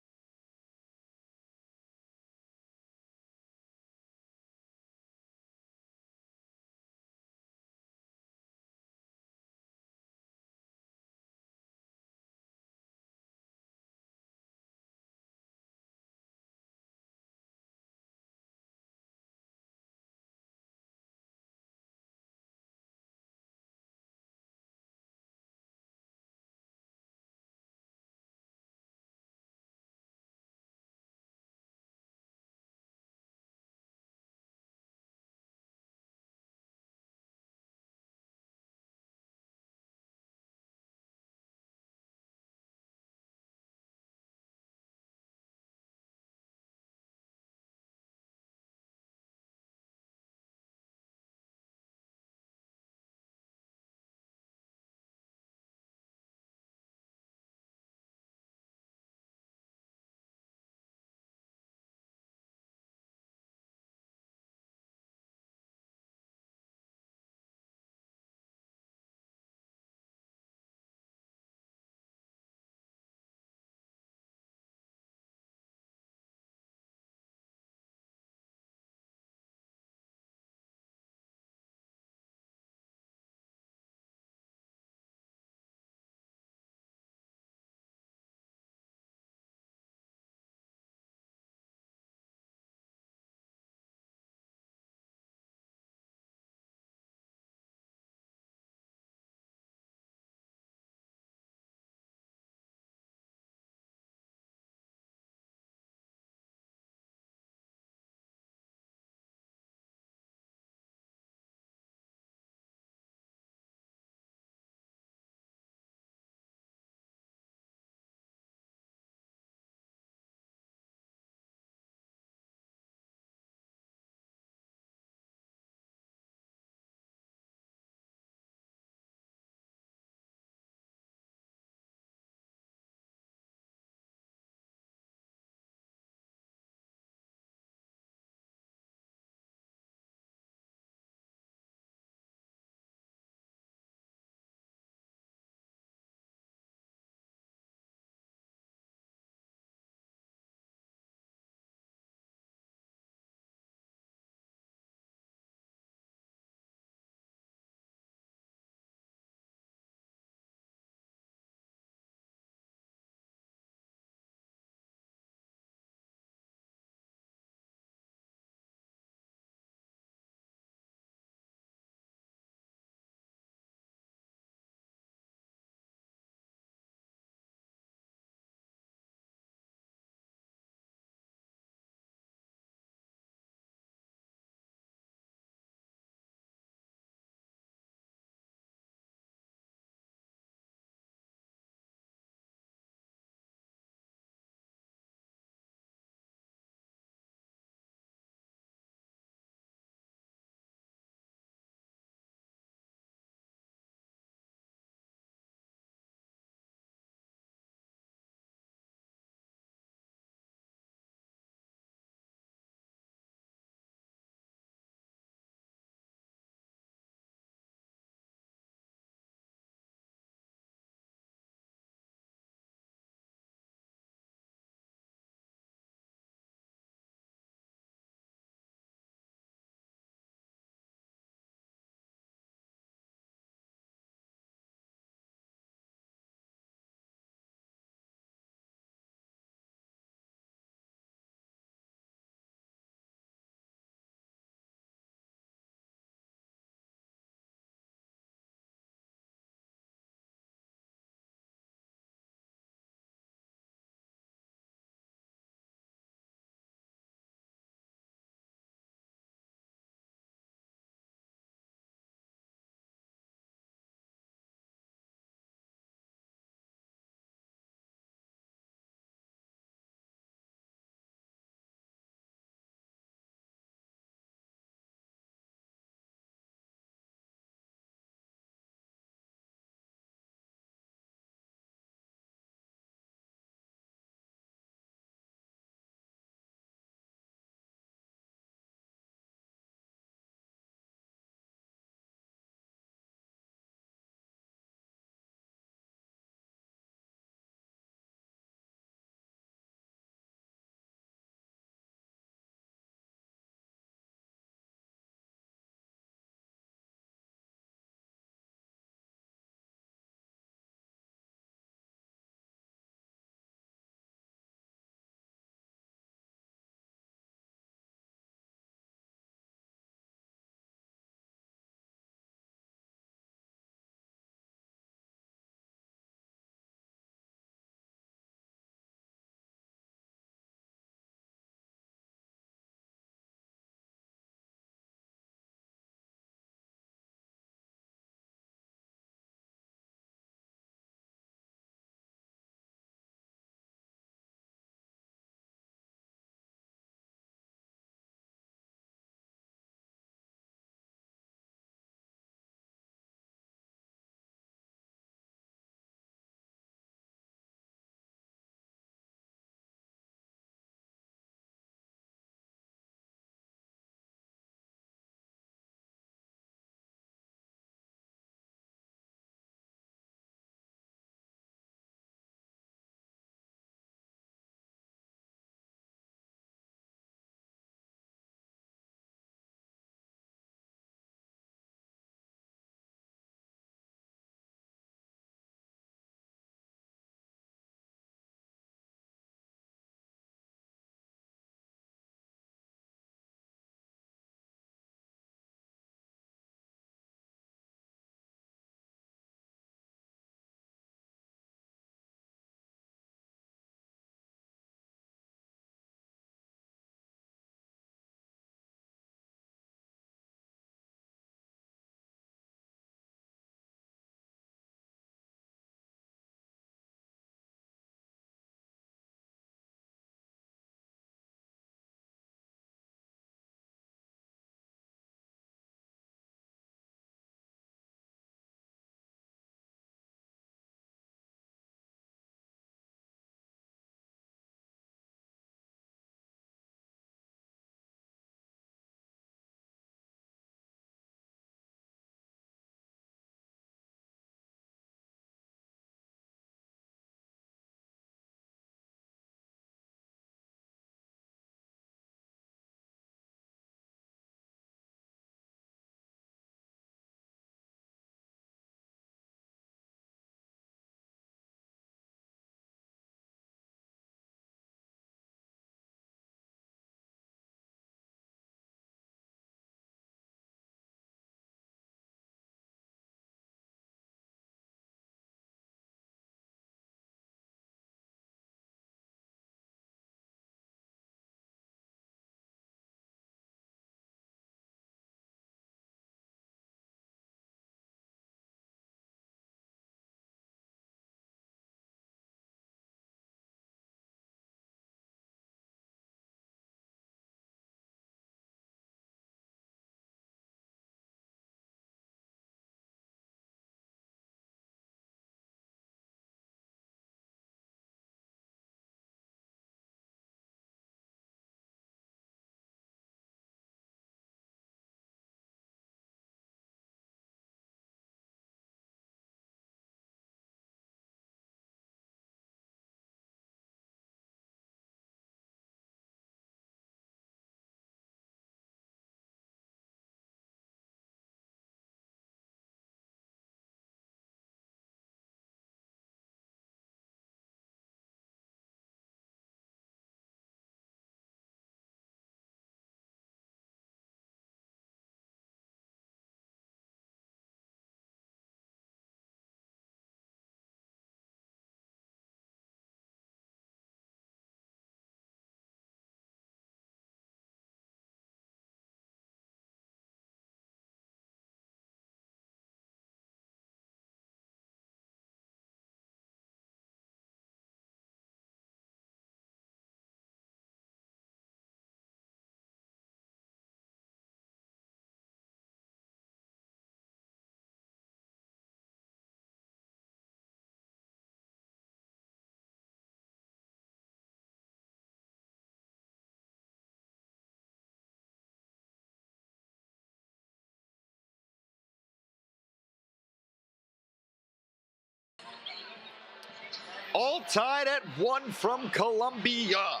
all tied at 1 from Columbia.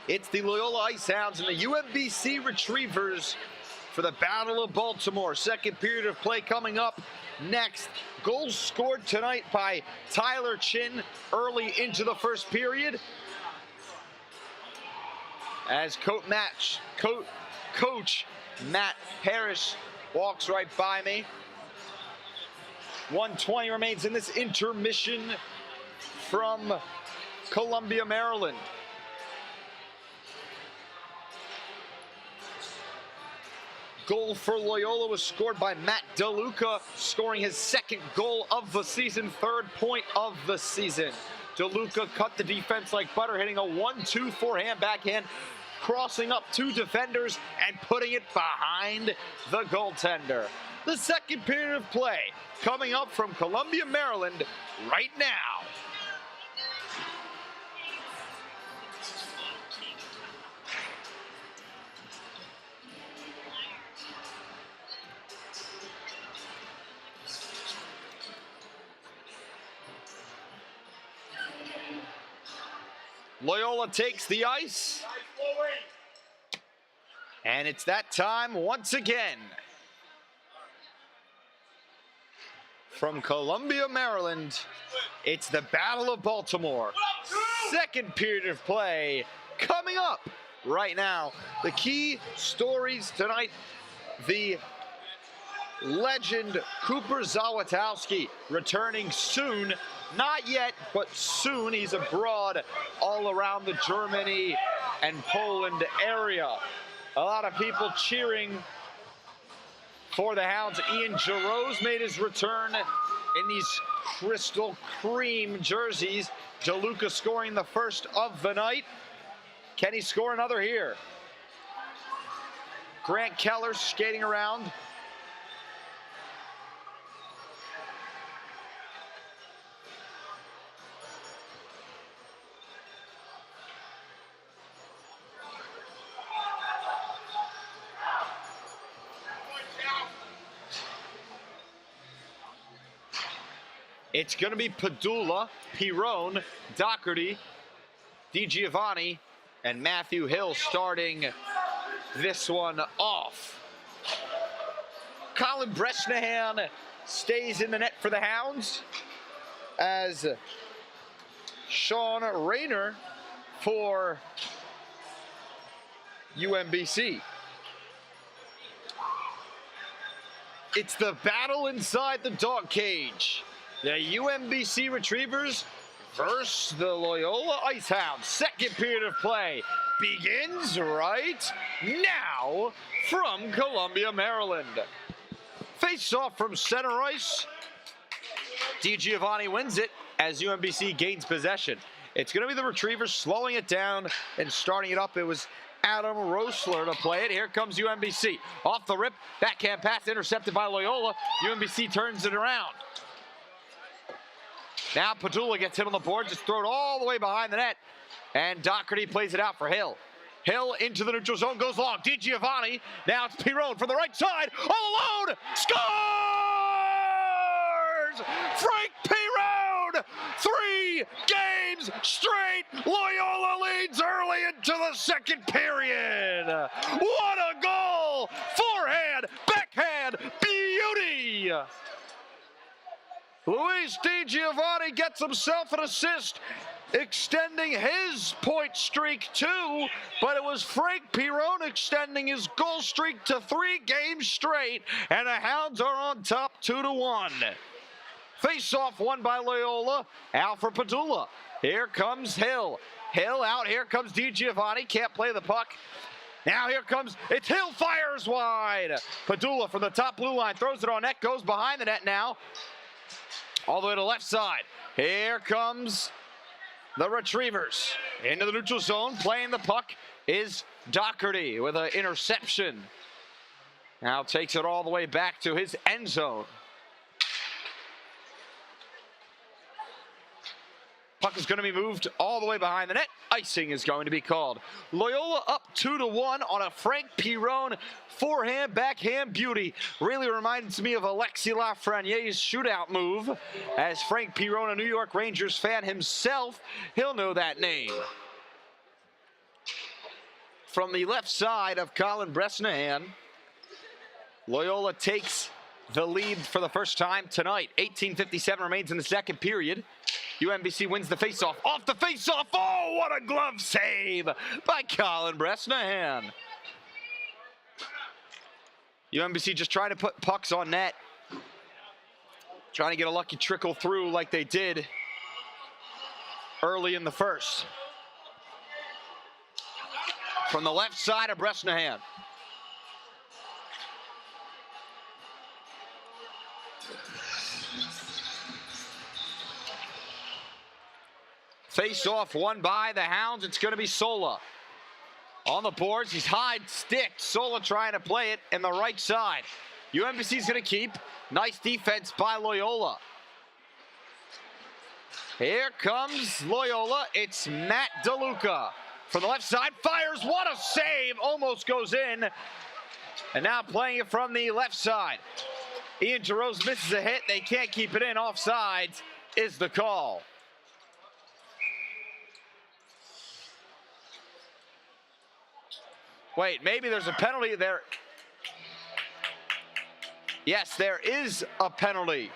It's the Loyola Ice Hounds and the UMBC Retrievers for the Battle of Baltimore. Second period of play coming up next. Goals scored tonight by Tyler Chin early into the first period. As Coach Matt Parrish walks right by me. 1:20 remains in this intermission from Columbia, Maryland. Goal for Loyola was scored by Matt DeLuca, scoring his second goal of the season, third point of the season. DeLuca cut the defense like butter, hitting a 1-2 forehand backhand, crossing up 2 defenders and putting it behind the goaltender. The second period of play coming up from Columbia, Maryland right now. Loyola takes the ice. And it's that time once again. From Columbia, Maryland, it's the Battle of Baltimore. Second period of play coming up right now. The key stories tonight, the legend Cooper Zawatowski returning soon. Not yet, but soon. He's abroad all around the Germany and Poland area. A lot of people cheering for the Hounds. Ian Giroux made his return in these crystal cream jerseys. DeLuca scoring the first of the night. Can he score another here? Grant Keller skating around. It's going to be Padula, Pirone, Doherty, DiGiovanni, and Matthew Hill starting this one off. Colin Bresnahan stays in the net for the Hounds as Sean Rayner for UMBC. It's the battle inside the dog cage. The UMBC Retrievers versus the Loyola Ice Hounds. Second period of play begins right now from Columbia, Maryland. Face off from center ice. DiGiovanni wins it as UMBC gains possession. It's going to be the Retrievers slowing it down and starting it up. It was Adam Rosler to play it. Here comes UMBC. Off the rip, backhand pass intercepted by Loyola. UMBC turns it around. Now Padula gets hit on the board, just throw it all the way behind the net. And Doherty plays it out for Hill. Hill into the neutral zone, goes long. DiGiovanni, now it's Pirone from the right side, all alone, scores! Frank Pirone, 3 games straight. Loyola leads early into the second period. What a goal! Forehand, backhand, beauty! Luis DiGiovanni gets himself an assist, extending his point streak too, but it was Frank Pirone extending his goal streak to 3 games straight, and the Hounds are on top 2-1. Face-off won by Loyola, out for Padula. Here comes Hill. Hill out, here comes DiGiovanni, can't play the puck. Now here comes, it's Hill, fires wide. Padula from the top blue line, throws it on net, goes behind the net now. All the way to the left side. Here comes the Retrievers. Into the neutral zone, playing the puck is Doherty with an interception. Now takes it all the way back to his end zone. Puck is going to be moved all the way behind the net. Icing is going to be called. Loyola up 2-1 on a Frank Pirone forehand, backhand beauty. Really reminds me of Alexis Lafreniere's shootout move. As Frank Pirone, a New York Rangers fan himself, he'll know that name. From the left side of Colin Bresnahan, Loyola takes the lead for the first time tonight. 18:57 remains in the second period. UMBC wins the faceoff. Off the faceoff. Oh, what a glove save by Colin Bresnahan. UMBC just trying to put pucks on net. Trying to get a lucky trickle through like they did early in the first. From the left side of Bresnahan. Face off won by the Hounds. It's going to be Sola. On the boards, he's high-sticked. Sola trying to play it in the right side. UMBC's going to keep. Nice defense by Loyola. Here comes Loyola. It's Matt DeLuca. From the left side, fires. What a save. Almost goes in. And now playing it from the left side. Ian Jarose misses a hit. They can't keep it in. Offsides is the call. Wait, maybe there's a penalty there. Yes, there is a penalty.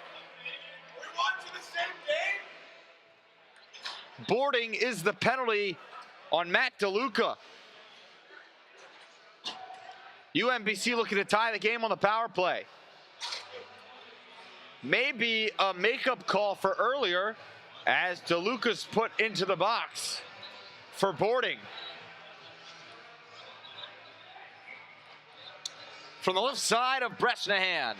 We're watching the same game. Boarding is the penalty on Matt DeLuca. UMBC looking to tie the game on the power play. Maybe a makeup call for earlier as DeLuca's put into the box for boarding. From the left side of Bresnahan.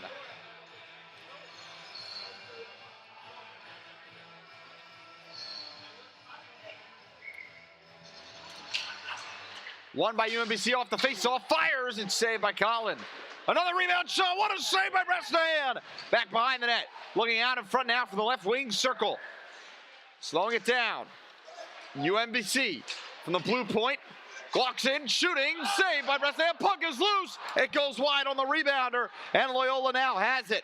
Won by UMBC off the faceoff, fires and saved by Colin. Another rebound shot, what a save by Bresnahan! Back behind the net, looking out in front now from the left wing circle. Slowing it down. UMBC from the blue point. Walks in, shooting, saved by Bresnahan. Puck is loose. It goes wide on the rebounder, and Loyola now has it.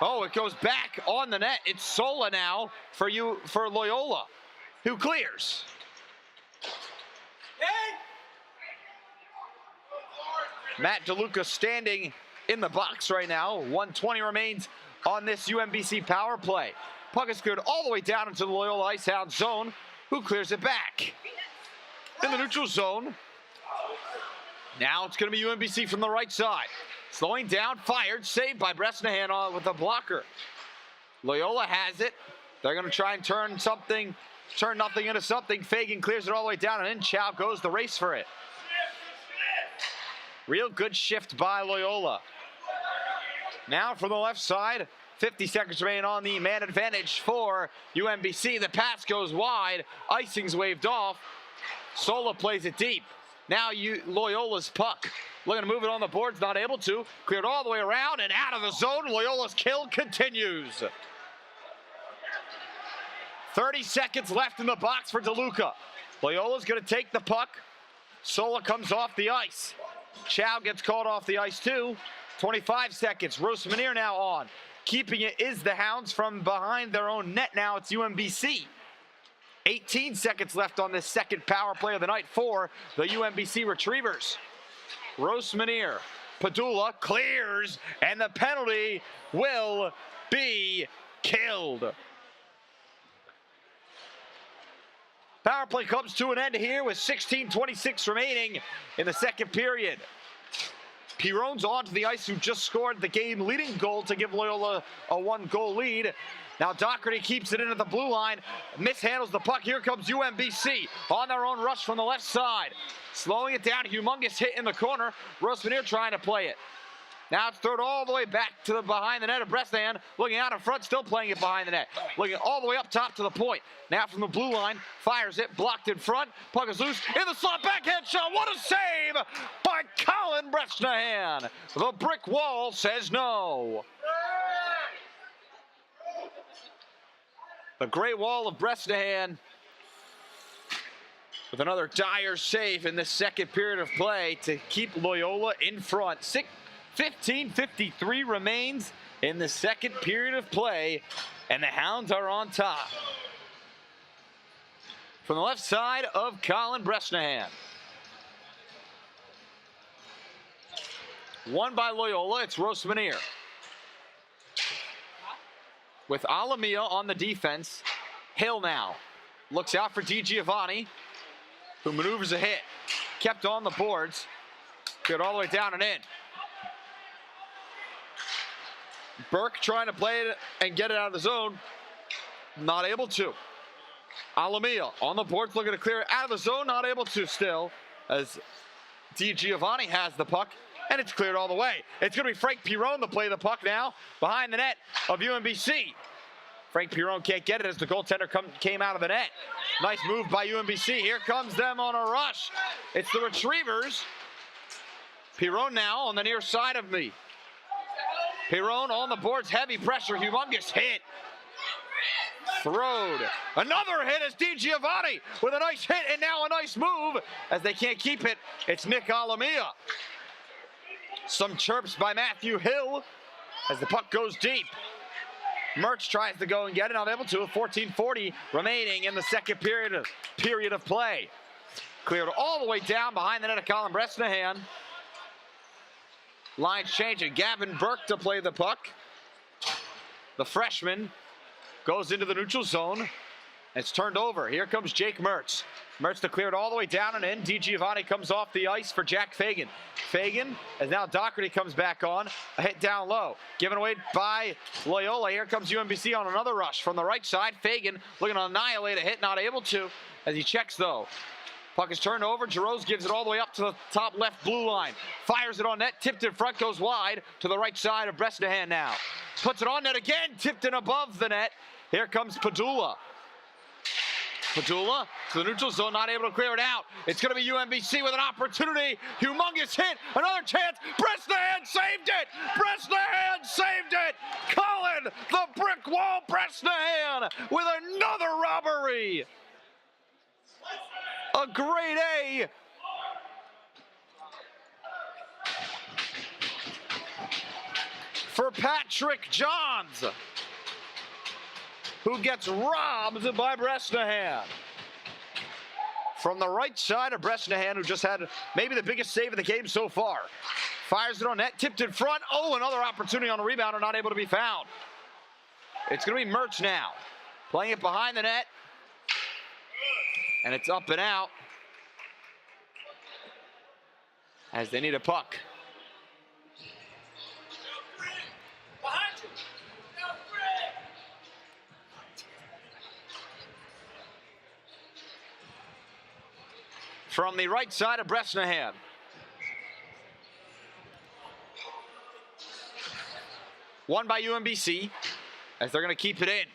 Oh, it goes back on the net. It's Sola now for Loyola, who clears. Matt DeLuca standing in the box right now. 1:20 remains on this UMBC power play. Puck is cleared all the way down into the Loyola Ice Hounds zone, who clears it back. In the neutral zone. Now it's going to be UMBC from the right side. Slowing down, fired, saved by Bresnahan with a blocker. Loyola has it. They're going to try and turn nothing into something. Fagan clears it all the way down, and in Chow goes the race for it. Real good shift by Loyola. Now from the left side, 50 seconds remain on the man advantage for UMBC. The pass goes wide. Icing's waved off. Sola plays it deep. Now Loyola's puck. Looking to move it on the boards, not able to. Cleared all the way around and out of the zone. Loyola's kill continues. 30 seconds left in the box for DeLuca. Loyola's going to take the puck. Sola comes off the ice. Chow gets called off the ice too. 25 seconds. Rosmanier now on. Keeping it is the Hounds from behind their own net now. It's UMBC. 18 seconds left on this second power play of the night for the UMBC Retrievers. Rosmanier, Padula clears, and the penalty will be killed. Power play comes to an end here with 16:26 remaining in the second period. Pirone's onto the ice, who just scored the game-leading goal to give Loyola a one-goal lead. Now Doherty keeps it in at the blue line, mishandles the puck. Here comes UMBC on their own rush from the left side. Slowing it down, humongous hit in the corner. Rosmanier trying to play it. Now it's thrown all the way back to the behind the net of Bresnahan. Looking out in front, still playing it behind the net. Looking all the way up top to the point. Now from the blue line, fires it, blocked in front. Puck is loose, in the slot, backhand shot. What a save by Colin Bresnahan. The brick wall says no. The Great Wall of Bresnahan with another dire save in the second period of play to keep Loyola in front. 15:53 remains in the second period of play, and the Hounds are on top. From the left side of Colin Bresnahan. Won by Loyola, it's Rosmanier. With Alamia on the defense, Hill now looks out for DiGiovanni, who maneuvers a hit. Kept on the boards, get all the way down and in. Burke trying to play it and get it out of the zone, not able to. Alamia on the boards looking to clear it out of the zone, not able to still, as DiGiovanni has the puck, and it's cleared all the way. It's going to be Frank Pirone to play the puck now behind the net of UMBC. Frank Pirone can't get it as the goaltender came out of the net. Nice move by UMBC. Here comes them on a rush. It's the Retrievers. Pirone now on the near side of me. Pirone on the boards, heavy pressure, humongous hit. Throwed. Another hit as DiGiovanni with a nice hit and now a nice move as they can't keep it. It's Nick Alamia. Some chirps by Matthew Hill as the puck goes deep. Mertz tries to go and get it, not able to. 14:40 remaining in the second period of play. Cleared all the way down behind the net of Colin Bresnahan. Lines changing. Gavin Burke to play the puck. The freshman goes into the neutral zone. It's turned over. Here comes Jake Mertz. Mertz to clear it all the way down and in. DiGiovanni comes off the ice for Jack Fagan. Fagan, as now Doherty comes back on. A hit down low. Given away by Loyola. Here comes UMBC on another rush from the right side. Fagan looking to annihilate a hit, not able to. As he checks though. Puck is turned over. Jarosz gives it all the way up to the top left blue line. Fires it on net. Tipped in front. Goes wide to the right side of Bresnahan now. Puts it on net again. Tipped in above the net. Here comes Padula. Padula to the neutral zone, not able to clear it out. It's going to be UMBC with an opportunity. Humongous hit. Another chance. Bresnahan saved it. Bresnahan saved it. Colin, the brick wall Bresnahan with another robbery. A grade A. For Patrick Johns, who gets robbed by Bresnahan. From the right side of Bresnahan, who just had maybe the biggest save of the game so far. Fires it on net, tipped in front. Oh, another opportunity on a rebound, not able to be found. It's going to be Mertz now. Playing it behind the net. And it's up and out. As they need a puck. From the right side of Bresnahan. Won by UMBC as they're going to keep it in.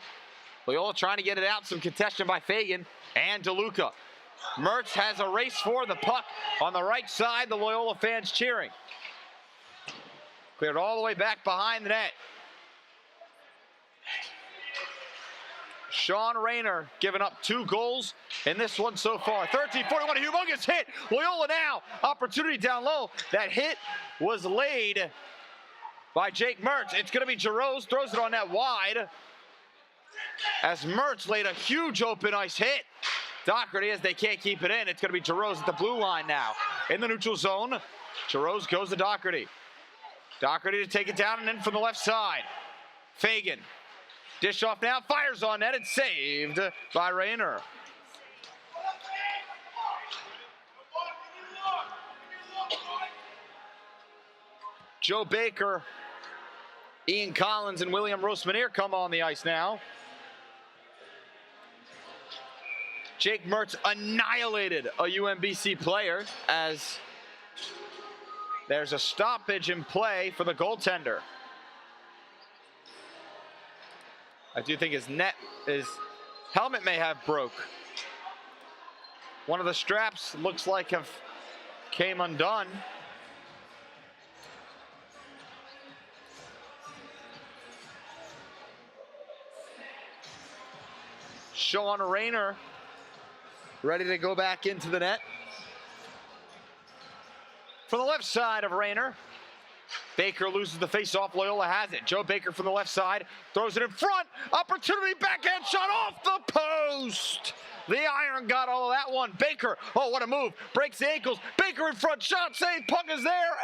Loyola trying to get it out. Some contention by Fagan and DeLuca. Mertz has a race for the puck on the right side. The Loyola fans cheering. Cleared all the way back behind the net. Sean Rayner giving up 2 goals in this one so far. 13-41, a humongous hit. Loyola now, opportunity down low. That hit was laid by Jake Mertz. It's going to be Jarosz, throws it on that wide. As Mertz laid a huge open ice hit. Doherty, as they can't keep it in. It's going to be Jarosz at the blue line now. In the neutral zone, Jarosz goes to Doherty. Doherty to take it down and in from the left side. Fagan. Dish off now, fires on net, it's saved by Rayner. Joe Baker, Ian Collins, and William Rosmanier come on the ice now. Jake Mertz annihilated a UMBC player as there's a stoppage in play for the goaltender. I do think his helmet may have broke. One of the straps looks like came undone. Sean Rayner ready to go back into the net. For the left side of Rayner, Baker loses the face-off. Loyola has it. Joe Baker from the left side throws it in front. Opportunity, backhand shot off the post. The iron got all of that one. Baker, oh, what a move. Breaks the ankles. Baker in front, shot save. Puck is there,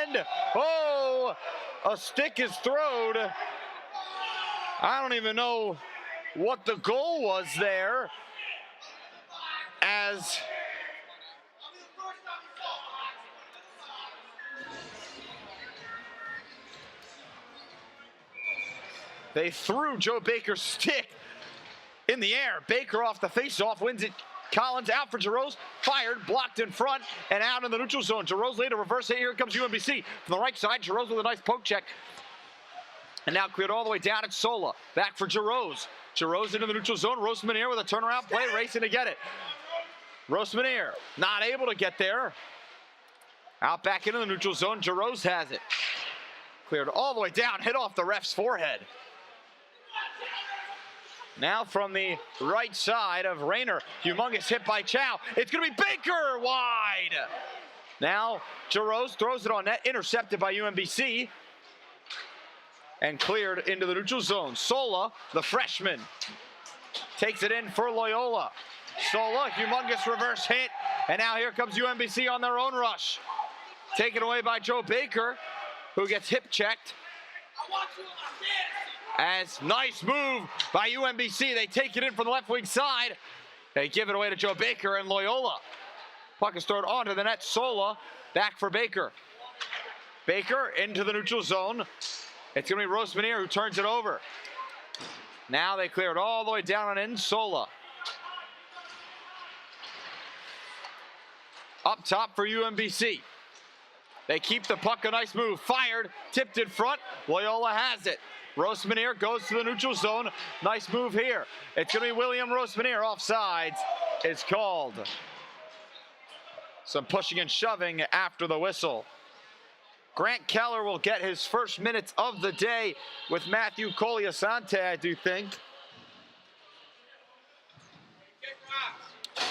and oh, a stick is thrown. I don't even know what the goal was there, as they threw Joe Baker's stick in the air. Baker off the face-off, wins it. Collins out for Giroux, fired, blocked in front, and out in the neutral zone. Giroux later reverse it. Here comes UMBC. From the right side, Giroux with a nice poke check. And now cleared all the way down at Sola. Back for Giroux. Giroux into the neutral zone. Rosmanier with a turnaround play, racing to get it. Rosmanier not able to get there. Out back into the neutral zone. Giroux has it. Cleared all the way down, hit off the ref's forehead. Now from the right side of Rayner, humongous hit by Chow. It's going to be Baker wide. Now Giroux throws it on net, intercepted by UMBC, and cleared into the neutral zone. Sola, the freshman, takes it in for Loyola. Sola, humongous reverse hit, and now here comes UMBC on their own rush. Taken away by Joe Baker, who gets hip checked. As nice move by UMBC. They take it in from the left wing side. They give it away to Joe Baker and Loyola. Puck is thrown onto the net. Sola back for Baker. Baker into the neutral zone. It's going to be Rosmanier who turns it over. Now they clear it all the way down and in. Sola. Up top for UMBC. They keep the puck, a nice move. Fired, tipped in front. Loyola has it. Rosmanier goes to the neutral zone. Nice move here. It's going to be William Rosmanier. Offsides is called. Some pushing and shoving after the whistle. Grant Keller will get his first minutes of the day with Matthew Coliasante, I do think.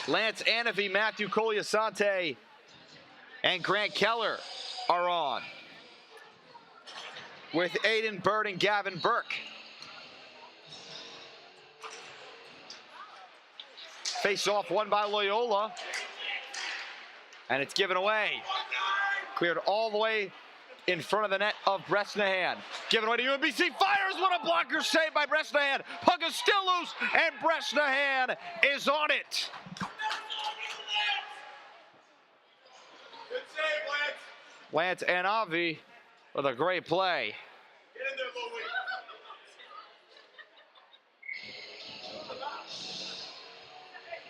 Lance Anavy, Matthew Coliasante, and Grant Keller are on, with Aiden Bird and Gavin Burke. Face off won by Loyola, and it's given away. Cleared all the way in front of the net of Bresnahan. Given away to UMBC, fires, what a blocker save by Bresnahan. Puck is still loose, and Bresnahan is on it. Good save, Lance Lance. Anavi with a great play. Get in there,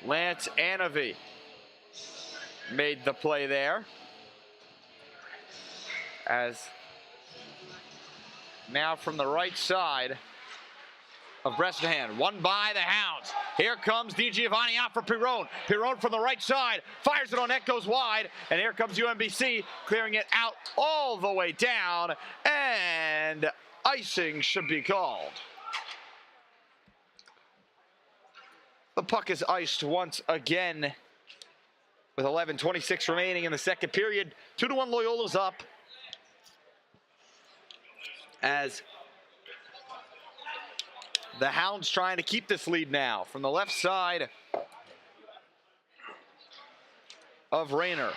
Louie. Lance Anavi made the play there. As now from the right side of Bresnahan, won by the Hounds. Here comes DiGiovanni out for Pirone. Pirone from the right side, fires it on net, goes wide, and here comes UMBC, clearing it out all the way down, and icing should be called. The puck is iced once again with 11:26 remaining in the second period. 2-1 Loyola's up, as the Hounds trying to keep this lead now from the left side of Rayner.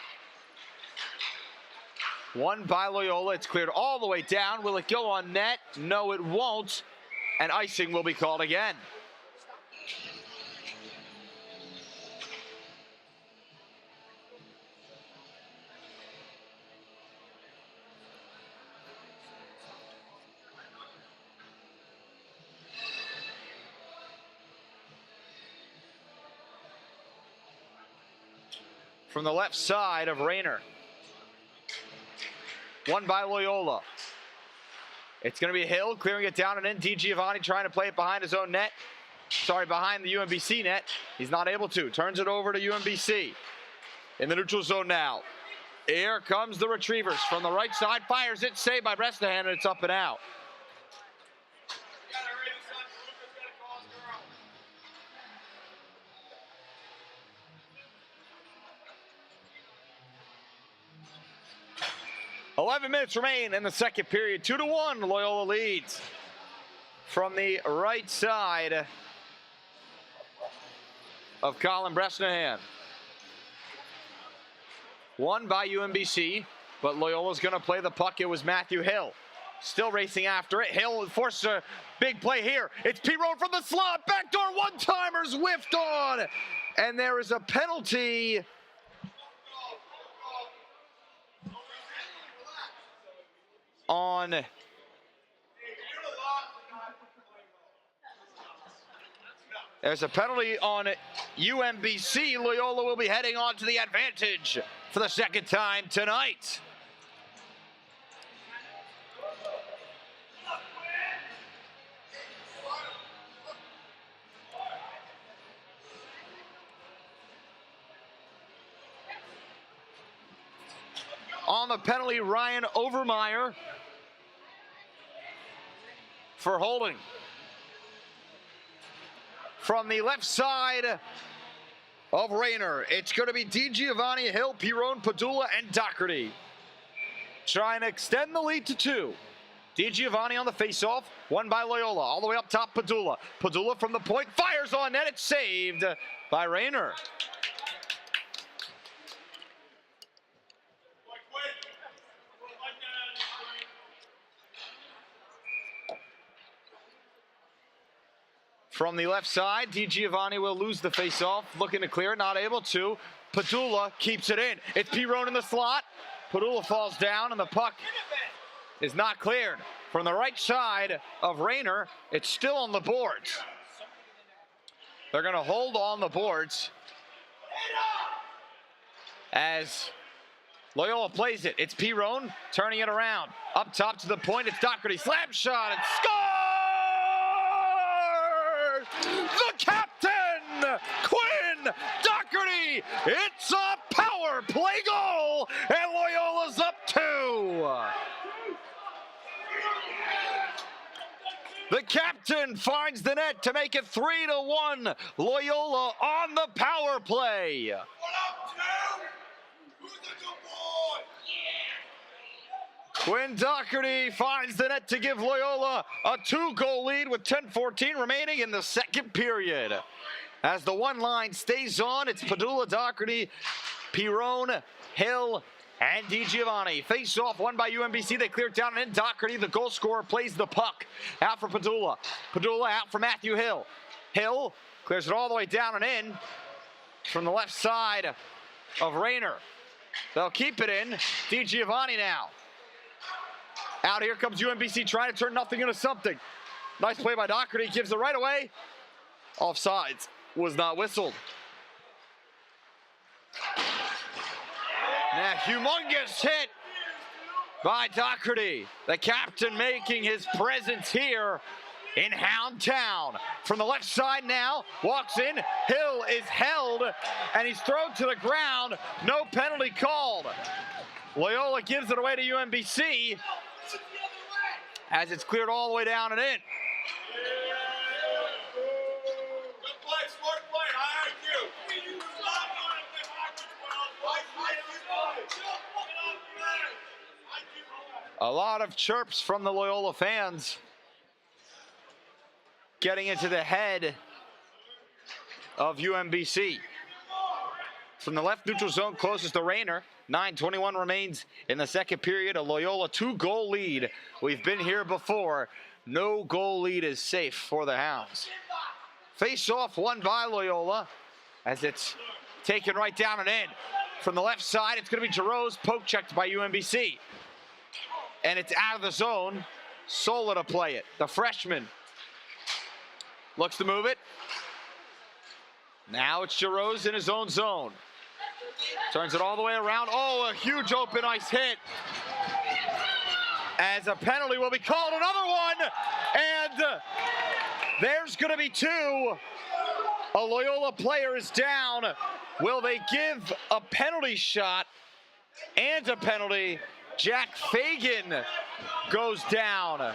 Won by Loyola. It's cleared all the way down. Will it go on net? No, it won't. And icing will be called again. From the left side of Rayner. Won by Loyola. It's going to be Hill clearing it down and in. DiGiovanni trying to play it behind his own net. Sorry, behind the UMBC net. He's not able to. Turns it over to UMBC. In the neutral zone now. Here comes the Retrievers. From the right side, fires it. Saved by Bresnahan, and it's up and out. 11 minutes remain in the second period. 2-1, Loyola leads. From the right side of Colin Bresnahan. Won by UMBC, but Loyola's going to play the puck. It was Matthew Hill. Still racing after it. Hill forces a big play here. It's Perone from the slot. Backdoor one-timers whiffed on. And there is a penalty on There's a penalty on UMBC. Loyola will be heading on to the advantage for the second time tonight. On the penalty, Ryan Overmeyer for holding. From the left side of Rayner, it's going to be DiGiovanni, Hill, Perone, Padula, and Doherty. Trying to extend the lead to 2. DiGiovanni on the faceoff, won by Loyola. All the way up top, Padula. Padula from the point, fires on net. It's saved by Rayner. From the left side, DiGiovanni will lose the faceoff, looking to clear, not able to. Padula keeps it in. It's Perone in the slot. Padula falls down, and the puck is not cleared. From the right side of Rayner, it's still on the boards. They're going to hold on the boards as Loyola plays it. It's Perone turning it around. Up top to the point, it's Doherty. Slap shot, and score! The captain, Quinn Doherty. It's a power play goal, and Loyola's up 2. The captain finds the net to make it 3-1. Loyola on the power play. What up, Tim? Who's the good boy? Quinn Doherty finds the net to give Loyola a 2-goal lead with 10:14 remaining in the second period. As the one line stays on, it's Padula, Doherty, Perone, Hill, and DiGiovanni. Face off, won by UMBC. They clear it down, and in Doherty, the goal scorer, plays the puck. Out for Padula. Padula out for Matthew Hill. Hill clears it all the way down and in from the left side of Rayner. They'll keep it in. DiGiovanni now. Out here comes UMBC trying to turn nothing into something. Nice play by Doherty. Gives it right away. Offsides. Was not whistled. Now, humongous hit by Doherty. The captain making his presence here in Hound Town. From the left side now, walks in. Hill is held, and he's thrown to the ground. No penalty called. Loyola gives it away to UMBC as it's cleared all the way down and in. Good play, smart play, high IQ. A lot of chirps from the Loyola fans getting into the head of UMBC. From the left neutral zone closest to Rayner. 9:21 remains in the second period. A Loyola 2-goal lead. We've been here before. No goal lead is safe for the Hounds. Face off, won by Loyola as it's taken right down and in. From the left side, it's going to be Giroux, poke checked by UMBC. And it's out of the zone. Sola to play it. The freshman looks to move it. Now it's Giroux in his own zone. Turns it all the way around. Oh, a huge open ice hit. As a penalty will be called. Another one. And there's going to be 2. A Loyola player is down. Will they give a penalty shot and a penalty? Jack Fagan goes down.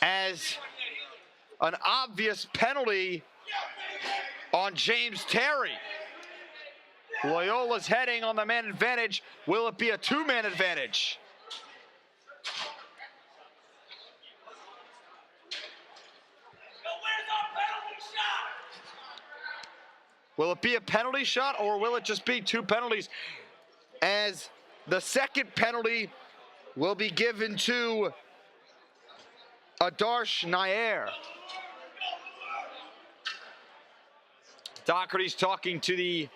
As an obvious penalty on James Terry. Loyola's heading on the man advantage. Will it be a two-man advantage? Will it be a penalty shot, or will it just be two penalties, as the second penalty will be given to Adarsh Nair. Doherty's talking to the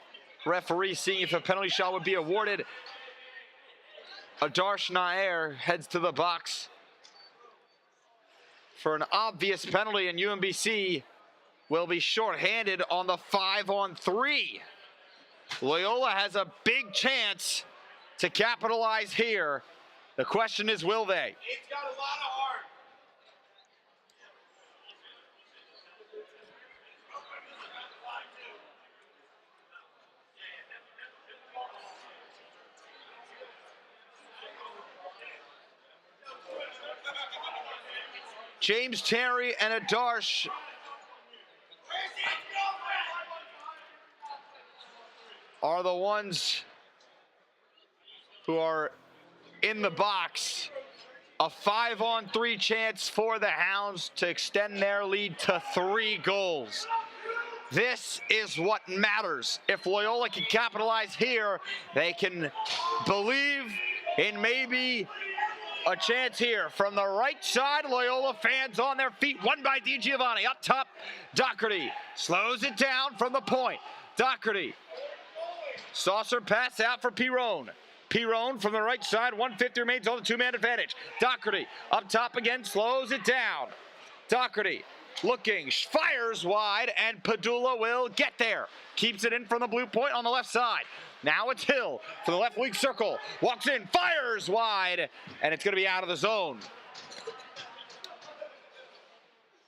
referee, seeing if a penalty shot would be awarded. Adarsh Nair heads to the box for an obvious penalty, and UMBC will be shorthanded on the 5-on-3. Loyola has a big chance to capitalize here. The question is, will they? It's got a lot of heart. James Terry and Adarsh are the ones who are in the box. A 5-on-3 chance for the Hounds to extend their lead to 3 goals. This is what matters. If Loyola can capitalize here, they can believe in maybe a chance here. From the right side, Loyola fans on their feet, won by DiGiovanni. Up top, Doherty slows it down from the point. Doherty, saucer pass out for Pirone. Pirone from the right side, 150 remains on the two-man advantage. Doherty up top again, slows it down. Doherty looking, fires wide, and Padula will get there. Keeps it in from the blue point on the left side. Now it's Hill for the left wing circle. Walks in, fires wide, and it's going to be out of the zone.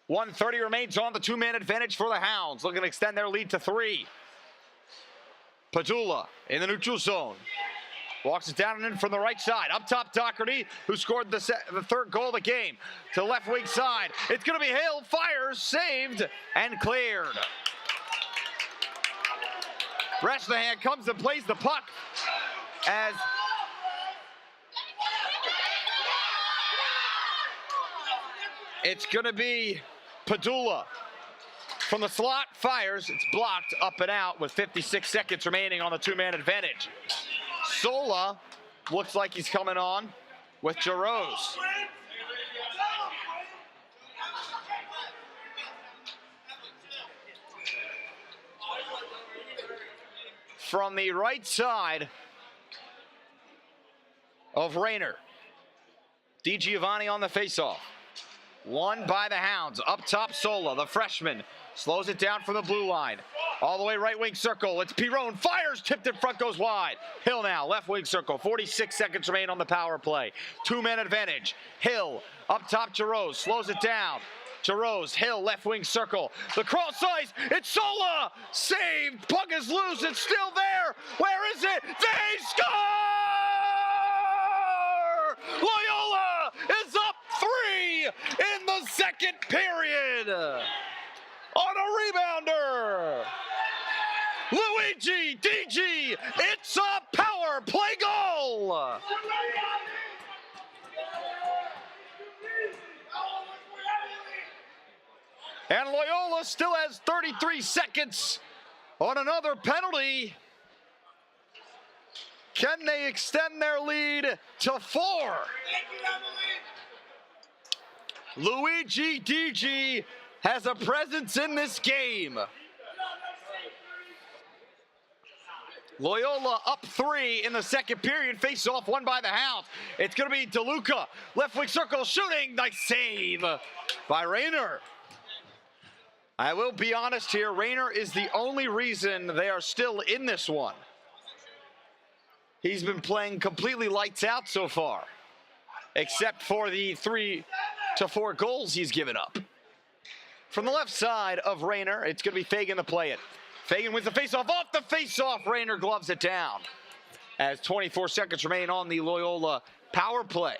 1:30 remains on the two-man advantage for the Hounds, looking to extend their lead to 3. Padula in the neutral zone. Walks it down and in from the right side. Up top, Doherty, who scored the third goal of the game. To the left wing side. It's going to be Hill. Fires, saved, and cleared. Bresnahan comes and plays the puck as it's going to be Padula. From the slot, fires. It's blocked up and out with 56 seconds remaining on the two-man advantage. Sola looks like he's coming on with Jarosz. From the right side of Rayner, DiGiovanni on the faceoff. Won by the Hounds. Up top, Sola, the freshman, slows it down from the blue line. All the way right wing circle. It's Pirone. Fires, tipped in front, goes wide. Hill now, left wing circle. 46 seconds remain on the power play. Two-man advantage. Hill, up top, Jarosz, slows it down. Jarosz, Hill, left wing circle. The cross ice, it's Sola! Saved, puck is loose, it's still there! Where is it? They score! Loyola is up 3 in the second period! On a rebounder! Luigi DG, it's a power play goal! And Loyola still has 33 seconds on another penalty. Can they extend their lead to 4? Luigi DG has a presence in this game. Loyola up 3 in the second period. Face-off won by the Hounds. It's going to be DeLuca. Left wing circle shooting. Nice save by Rayner. I will be honest here. Rayner is the only reason they are still in this one. He's been playing completely lights out so far, except for the 3 to 4 goals he's given up. From the left side of Rayner, it's going to be Fagan to play it. Fagan wins the faceoff. Off the faceoff, Rayner gloves it down as 24 seconds remain on the Loyola power play.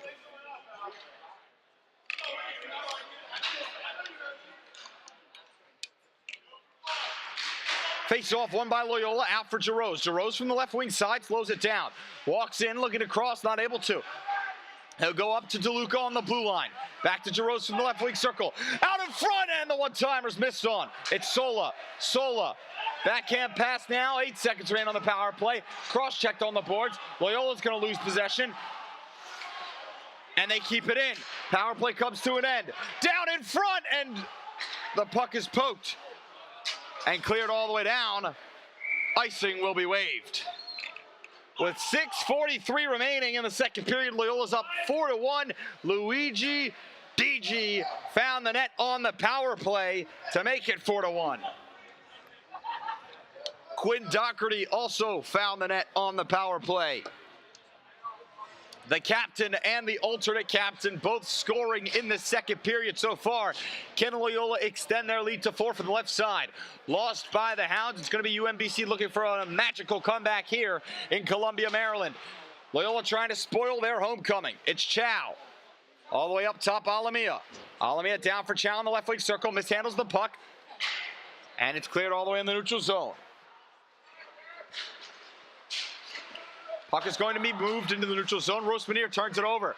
Face off won by Loyola, out for Jarosz. Jarosz from the left wing side, slows it down. Walks in, looking to cross, not able to. He'll go up to DeLuca on the blue line. Back to Jarosz from the left wing circle. Out in front, and the one-timer's missed on. It's Sola. Sola. Backhand pass now. 8 seconds remain on the power play. Cross-checked on the boards. Loyola's going to lose possession. And they keep it in. Power play comes to an end. Down in front, and the puck is poked. And cleared all the way down. Icing will be waived. With 6:43 remaining in the second period, Loyola's up 4-1. Luigi DG found the net on the power play to make it 4-1. Quinn Doherty also found the net on the power play. The captain and the alternate captain both scoring in the second period so far. Can Loyola extend their lead to 4 from the left side? Lost by the Hounds. It's going to be UMBC looking for a magical comeback here in Columbia, Maryland. Loyola trying to spoil their homecoming. It's Chow. All the way up top, Alamia. Alamia down for Chow in the left wing circle. Mishandles the puck. And it's cleared all the way in the neutral zone. Puck is going to be moved into the neutral zone. Rosmanier turns it over.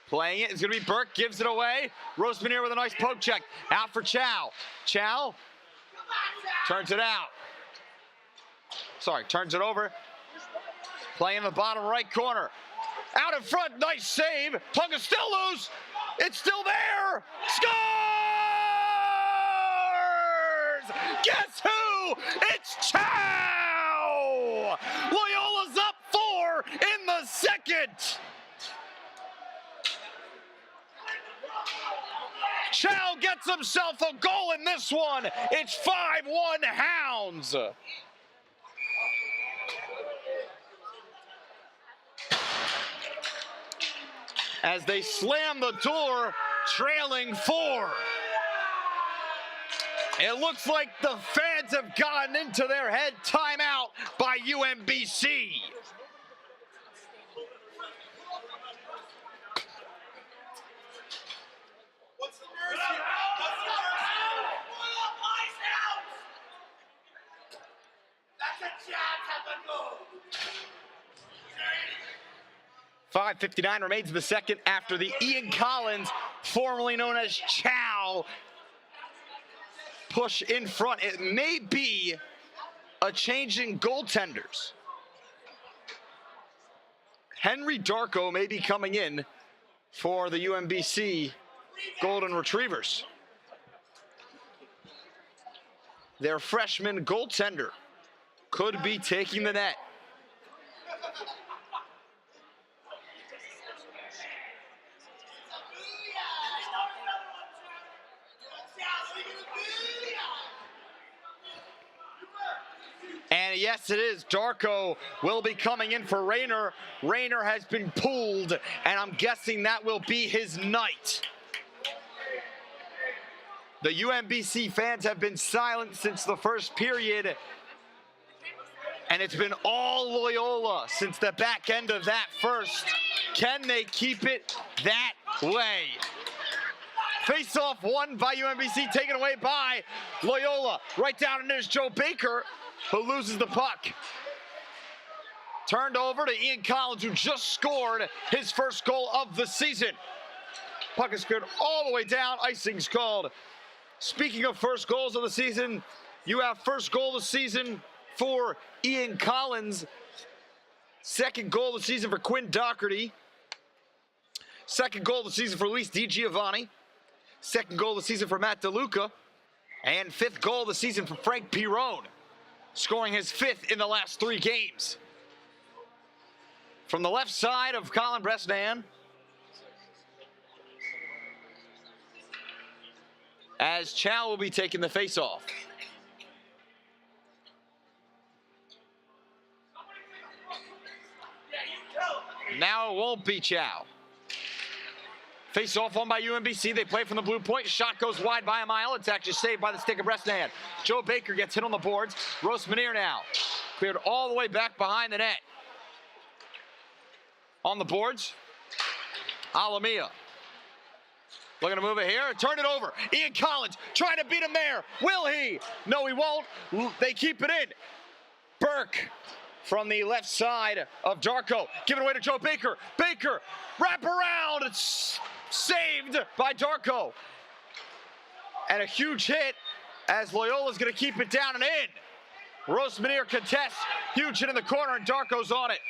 Playing it is going to be Burke, gives it away. Rosmanier with a nice poke check. Out for Chow. Chow turns it out. Sorry, turns it over. Playing in the bottom right corner. Out in front, nice save. Puck is still loose. It's still there. Scores! Guess who? It's Chow! Loyola's up 4 in the second. Chow gets himself a goal in this one. It's 5-1 Hounds. As they slam the door, trailing 4. It looks like the fans have gotten into their head. Timeout by UMBC. What's the mercy? What's the mercy? That's a chance at the goal. 5:59 remains in the second after the Ian Collins, formerly known as Chow, push in front. It may be a change in goaltenders. Henry Darko may be coming in for the UMBC Golden Retrievers. Their freshman goaltender could be taking the net. And yes, it is. Darko will be coming in for Rayner. Rayner has been pulled, and I'm guessing that will be his night. The UMBC fans have been silent since the first period, and it's been all Loyola since the back end of that first. Can they keep it that way? Face-off won by UMBC, taken away by Loyola. Right down, and there's Joe Baker, who loses the puck. Turned over to Ian Collins, who just scored his first goal of the season. Puck is cleared all the way down. Icing's called. Speaking of first goals of the season, you have first goal of the season for Ian Collins. Second goal of the season for Quinn Doherty. Second goal of the season for Luis DiGiovanni. Second goal of the season for Matt DeLuca. And fifth goal of the season for Frank Pirone, scoring his 5th in the last 3 games. From the left side of Colin Bresnan, as Chow will be taking the face-off. Now it won't be Chow. Face-off won by UMBC. They play from the blue point. Shot goes wide by a mile. It's actually saved by the stick of Bresnan. Joe Baker gets hit on the boards. Rosmanier now cleared all the way back behind the net. On the boards, Alamia. Looking to move it here, turn it over. Ian Collins trying to beat him there. Will he? No, he won't. They keep it in. Burke from the left side of Darko. Giving away to Joe Baker. Baker, wrap around. It's saved by Darko. And a huge hit as Loyola's going to keep it down and in. Rosmanier contests. Huge hit in the corner, and Darko's on it.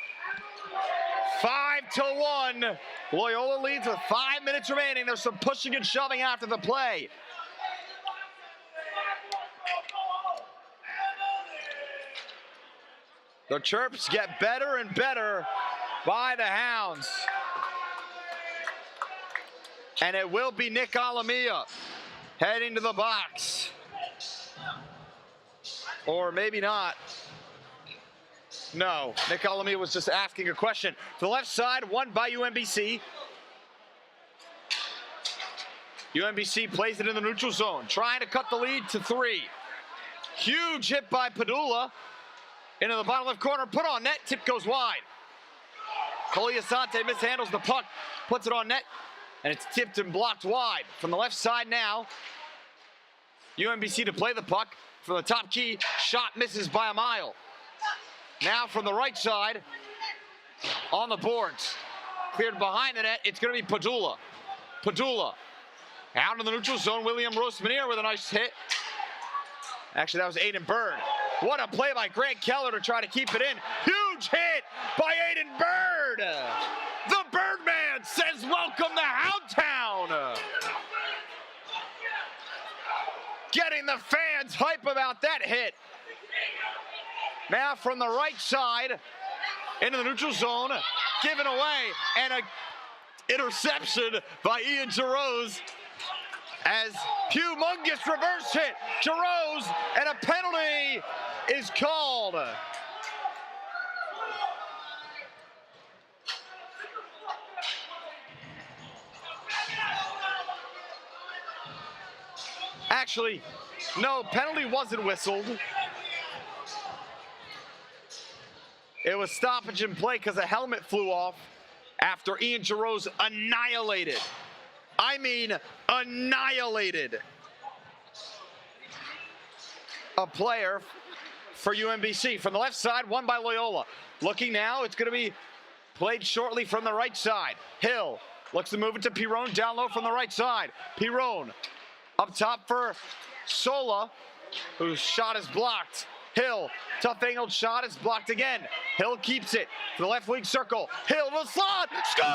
5-1. Loyola leads with 5 minutes remaining. There's some pushing and shoving after the play. The chirps get better and better by the Hounds. And it will be Nick Alamia heading to the box. Or maybe not. No, Nick Alamia was just asking a question. To the left side, won by UMBC. UMBC plays it in the neutral zone, trying to cut the lead to 3. Huge hit by Padula. Into the bottom left corner, put on net, tip goes wide. Coli Asante mishandles the puck, puts it on net, and it's tipped and blocked wide. From the left side now, UMBC to play the puck. From the top key, shot misses by a mile. Now from the right side, on the boards. Cleared behind the net, it's going to be Padula. Padula, out in the neutral zone, William Rosmanier with a nice hit. Actually, that was Aiden Bird. What a play by Grant Keller to try to keep it in. Huge hit by Aiden Bird. The Birdman says, welcome to Houndtown. Getting the fans hype about that hit. Now from the right side, into the neutral zone, given away, and an interception by Ian Jarosz. As humongous reverse hit, Jarosz, and a penalty is called. Actually, no, penalty wasn't whistled. It was stoppage in play because a helmet flew off after Ian Jarosz annihilated. I mean, annihilated a player for UMBC. From the left side, won by Loyola. Looking now, it's going to be played shortly from the right side. Hill looks to move it to Pirone down low from the right side. Pirone up top for Sola, whose shot is blocked. Hill, tough angled shot, is blocked again. Hill keeps it to the left wing circle. Hill will slot, scores!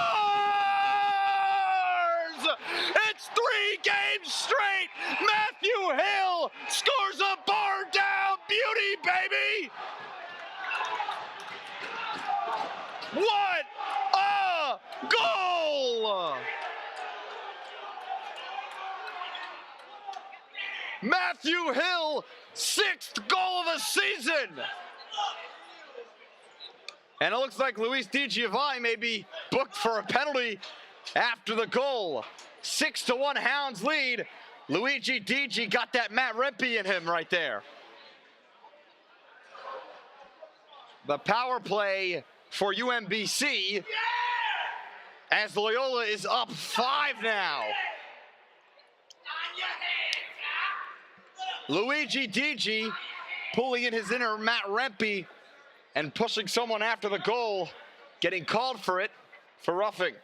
It's 3 games straight. Matthew Hill scores a bar down beauty, baby. What a goal! Matthew Hill, 6th goal of the season. And it looks like Luis DiGiovanni may be booked for a penalty after the goal. 6-1 Hounds lead. Luigi DG got that Matt Rempe in him right there. The power play for UMBC as Loyola is up 5 now. Luigi DG pulling in his inner Matt Rempe and pushing someone after the goal, getting called for it for roughing.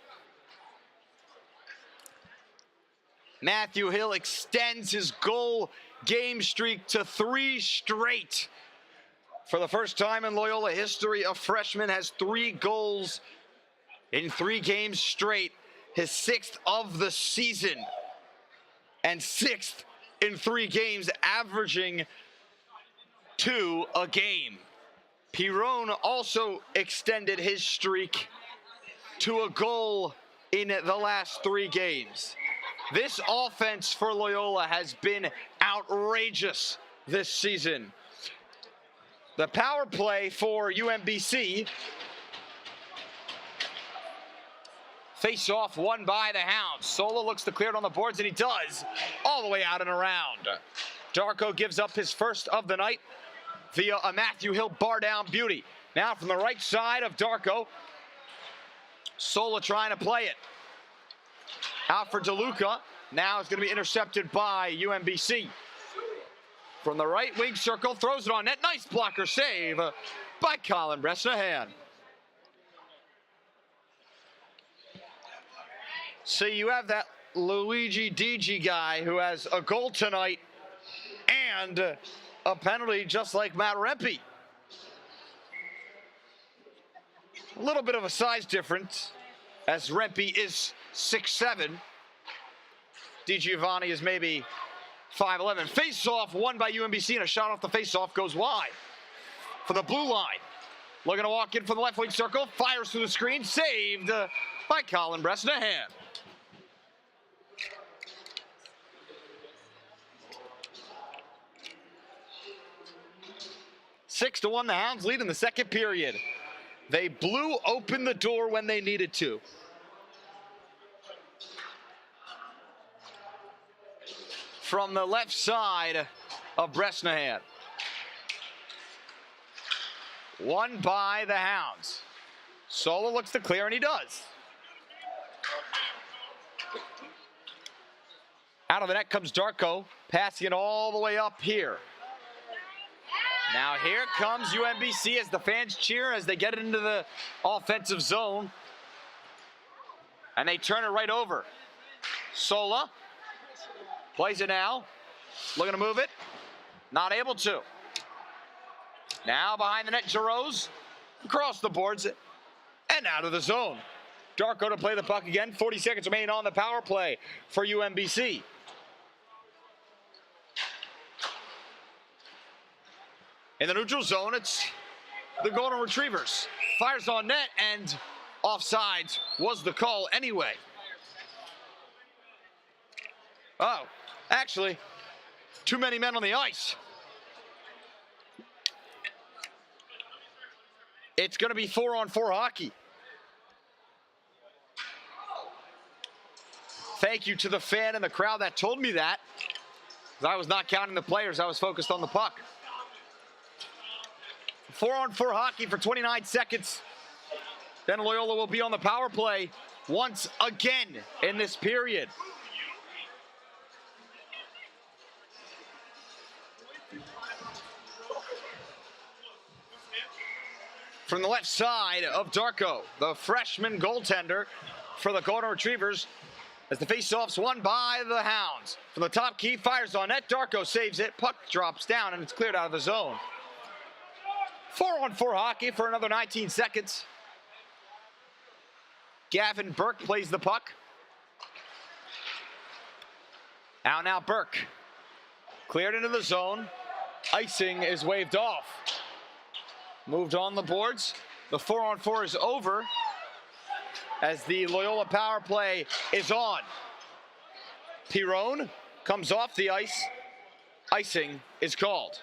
Matthew Hill extends his goal game streak to 3 straight. For the first time in Loyola history, a freshman has 3 goals in 3 games straight. His 6th of the season. And 6th in 3 games, averaging 2 a game. Pirone also extended his streak to a goal in the last 3 games. This offense for Loyola has been outrageous this season. The power play for UMBC. Face off won by the Hounds. Sola looks to clear it on the boards, and he does, all the way out and around. Darko gives up his first of the night via a Matthew Hill bar down beauty. Now from the right side of Darko, Sola trying to play it. Out for DeLuca. Now it's going to be intercepted by UMBC. From the right wing circle, throws it on net. Nice blocker save by Colin Bresnahan. So you have that Luigi DG guy who has a goal tonight and a penalty just like Matt Rempe. A little bit of a size difference as Rempe is 6'7". DiGiovanni is maybe 5'11". Face-off won by UMBC, and a shot off the face-off goes wide for the blue line. Looking to walk in from the left wing circle, fires through the screen, saved by Colin Bresnahan. Six to 1, the Hounds lead in the second period. They blew open the door when they needed to. From the left side of Bresnahan. Won by the Hounds. Solo looks to clear, and he does. Out of the net comes Darko, passing it all the way up here. Now here comes UMBC as the fans cheer as they get it into the offensive zone. And they turn it right over. Sola plays it now. Looking to move it. Not able to. Now behind the net, Jarosz. Across the boards and out of the zone. Darko to play the puck again. 40 seconds remain on the power play for UMBC. In the neutral zone, it's the Golden Retrievers. Fires on net, and offsides was the call anyway. Oh, actually, too many men on the ice. It's going to be 4-on-4 hockey. Thank you to the fan and the crowd that told me that. I was not counting the players, I was focused on the puck. 4-on-4 hockey for 29 seconds. Then Loyola will be on the power play once again in this period. From the left side of Darko, the freshman goaltender for the Golden Retrievers, as the faceoff's won by the Hounds. From the top key, fires on net. Darko saves it. Puck drops down, and it's cleared out of the zone. 4-on-4 hockey for another 19 seconds. Gavin Burke plays the puck. Now Burke. Cleared into the zone. Icing is waved off. Moved on the boards. The 4-on-4 is over as the Loyola power play is on. Pirone comes off the ice. Icing is called.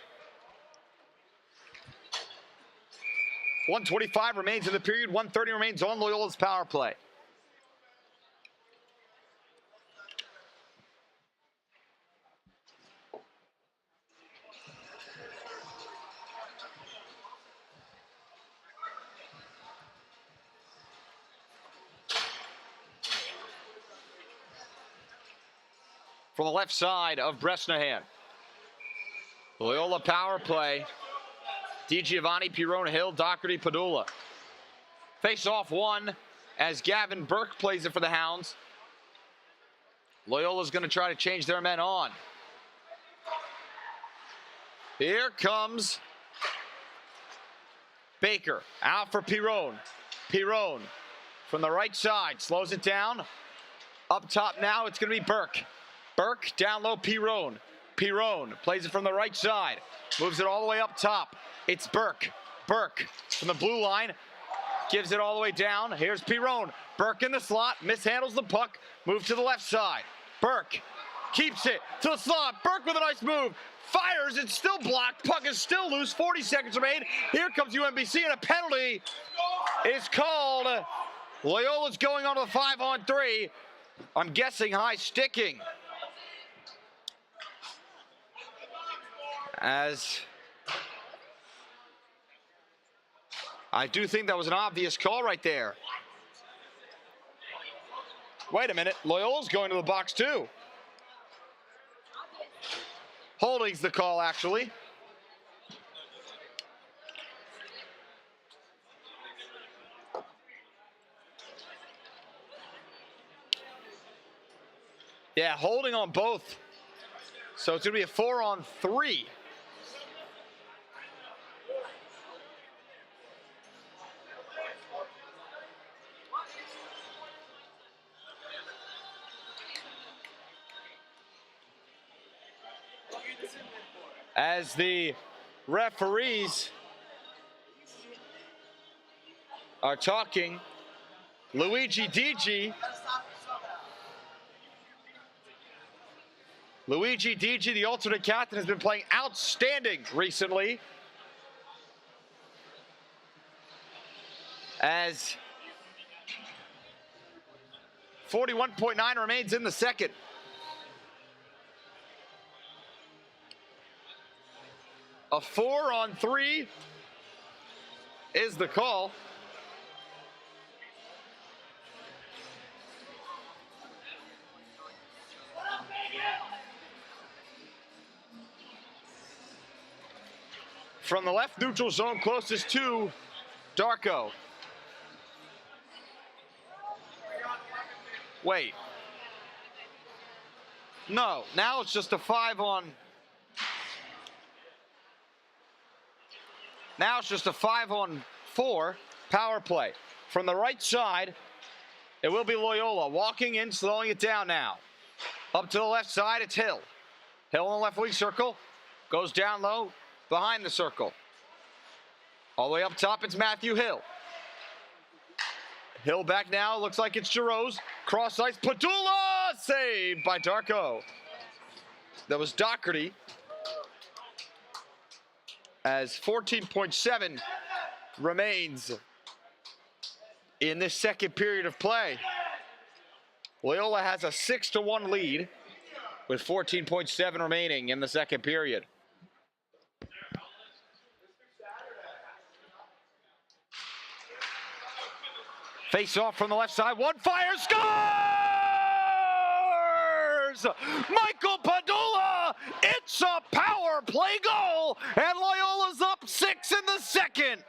1:25 remains in the period. 1:30 remains on Loyola's power play. From the left side of Bresnahan. Loyola power play. DiGiovanni, Pirone, Hill, Doherty, Padula. Face-off one as Gavin Burke plays it for the Hounds. Loyola's going to try to change their men on. Here comes Baker. Out for Pirone. Pirone from the right side. Slows it down. Up top now, it's going to be Burke. Burke down low, Pirone. Pirone plays it from the right side. Moves it all the way up top. It's Burke. Burke from the blue line. Gives it all the way down. Here's Pirone. Burke in the slot. Mishandles the puck. Move to the left side. Burke keeps it to the slot. Burke with a nice move. Fires. It's still blocked. Puck is still loose. 40 seconds remain. Here comes UMBC, and a penalty is called. Loyola's going on to the 5-on-3. I'm guessing high sticking. As I do think that was an obvious call right there. Wait a minute, Loyola's going to the box too. Holding's the call, actually. Yeah, holding on both. So it's going to be a 4-on-3. As the referees are talking, Luigi Digi, the alternate captain, has been playing outstanding recently. As 41.9 remains in the second. A 4-on-3 is the call. From the left neutral zone closest to Darko. Wait. No, now it's just a 5-on. Now it's just a 5-on-4 power play. From the right side, it will be Loyola walking in, slowing it down now. Up to the left side, it's Hill. Hill in the left wing circle, goes down low, behind the circle. All the way up top, it's Matthew Hill. Hill back now, looks like it's Giroux. Cross ice, Padula, saved by Darko. That was Doherty. As 14.7 remains in this second period of play. Loyola has a 6-1 lead with 14.7 remaining in the second period. Face off from the left side, one fire, scores! Michael Padula, it's a power play goal, and Loyola's up 6 in the second.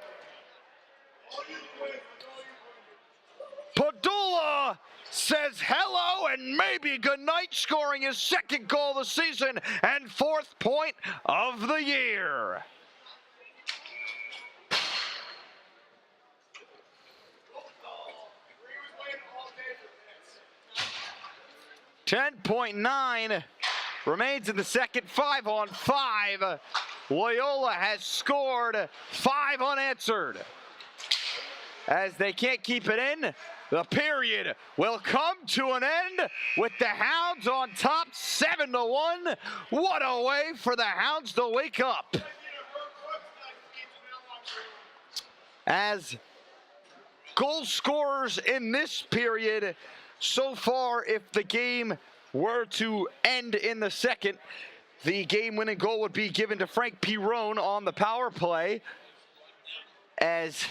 Padula says hello and maybe goodnight, scoring his second goal of the season and 4th point of the year. 10.9 remains in the second, 5-on-5. Loyola has scored 5 unanswered. As they can't keep it in, the period will come to an end with the Hounds on top 7-1. What a way for the Hounds to wake up. As goal scorers in this period, so far, if the game were to end in the second, the game-winning goal would be given to Frank Pirone on the power play, as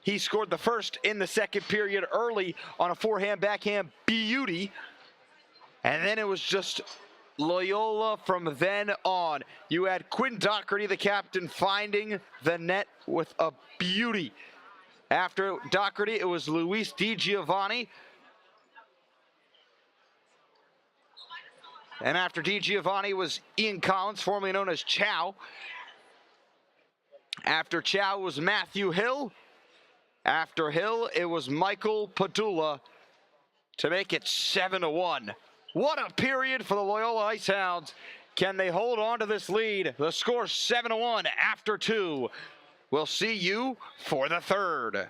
he scored the first in the second period early on a forehand-backhand beauty. And then it was just Loyola from then on. You had Quinn Doherty, the captain, finding the net with a beauty. After Doherty, it was Luis Di Giovanni. And after Di Giovanni was Ian Collins, formerly known as Chow. After Chow was Matthew Hill. After Hill, it was Michael Padula to make it 7-1. What a period for the Loyola Ice Hounds. Can they hold on to this lead? The score 7-1 after 2. We'll see you for the third.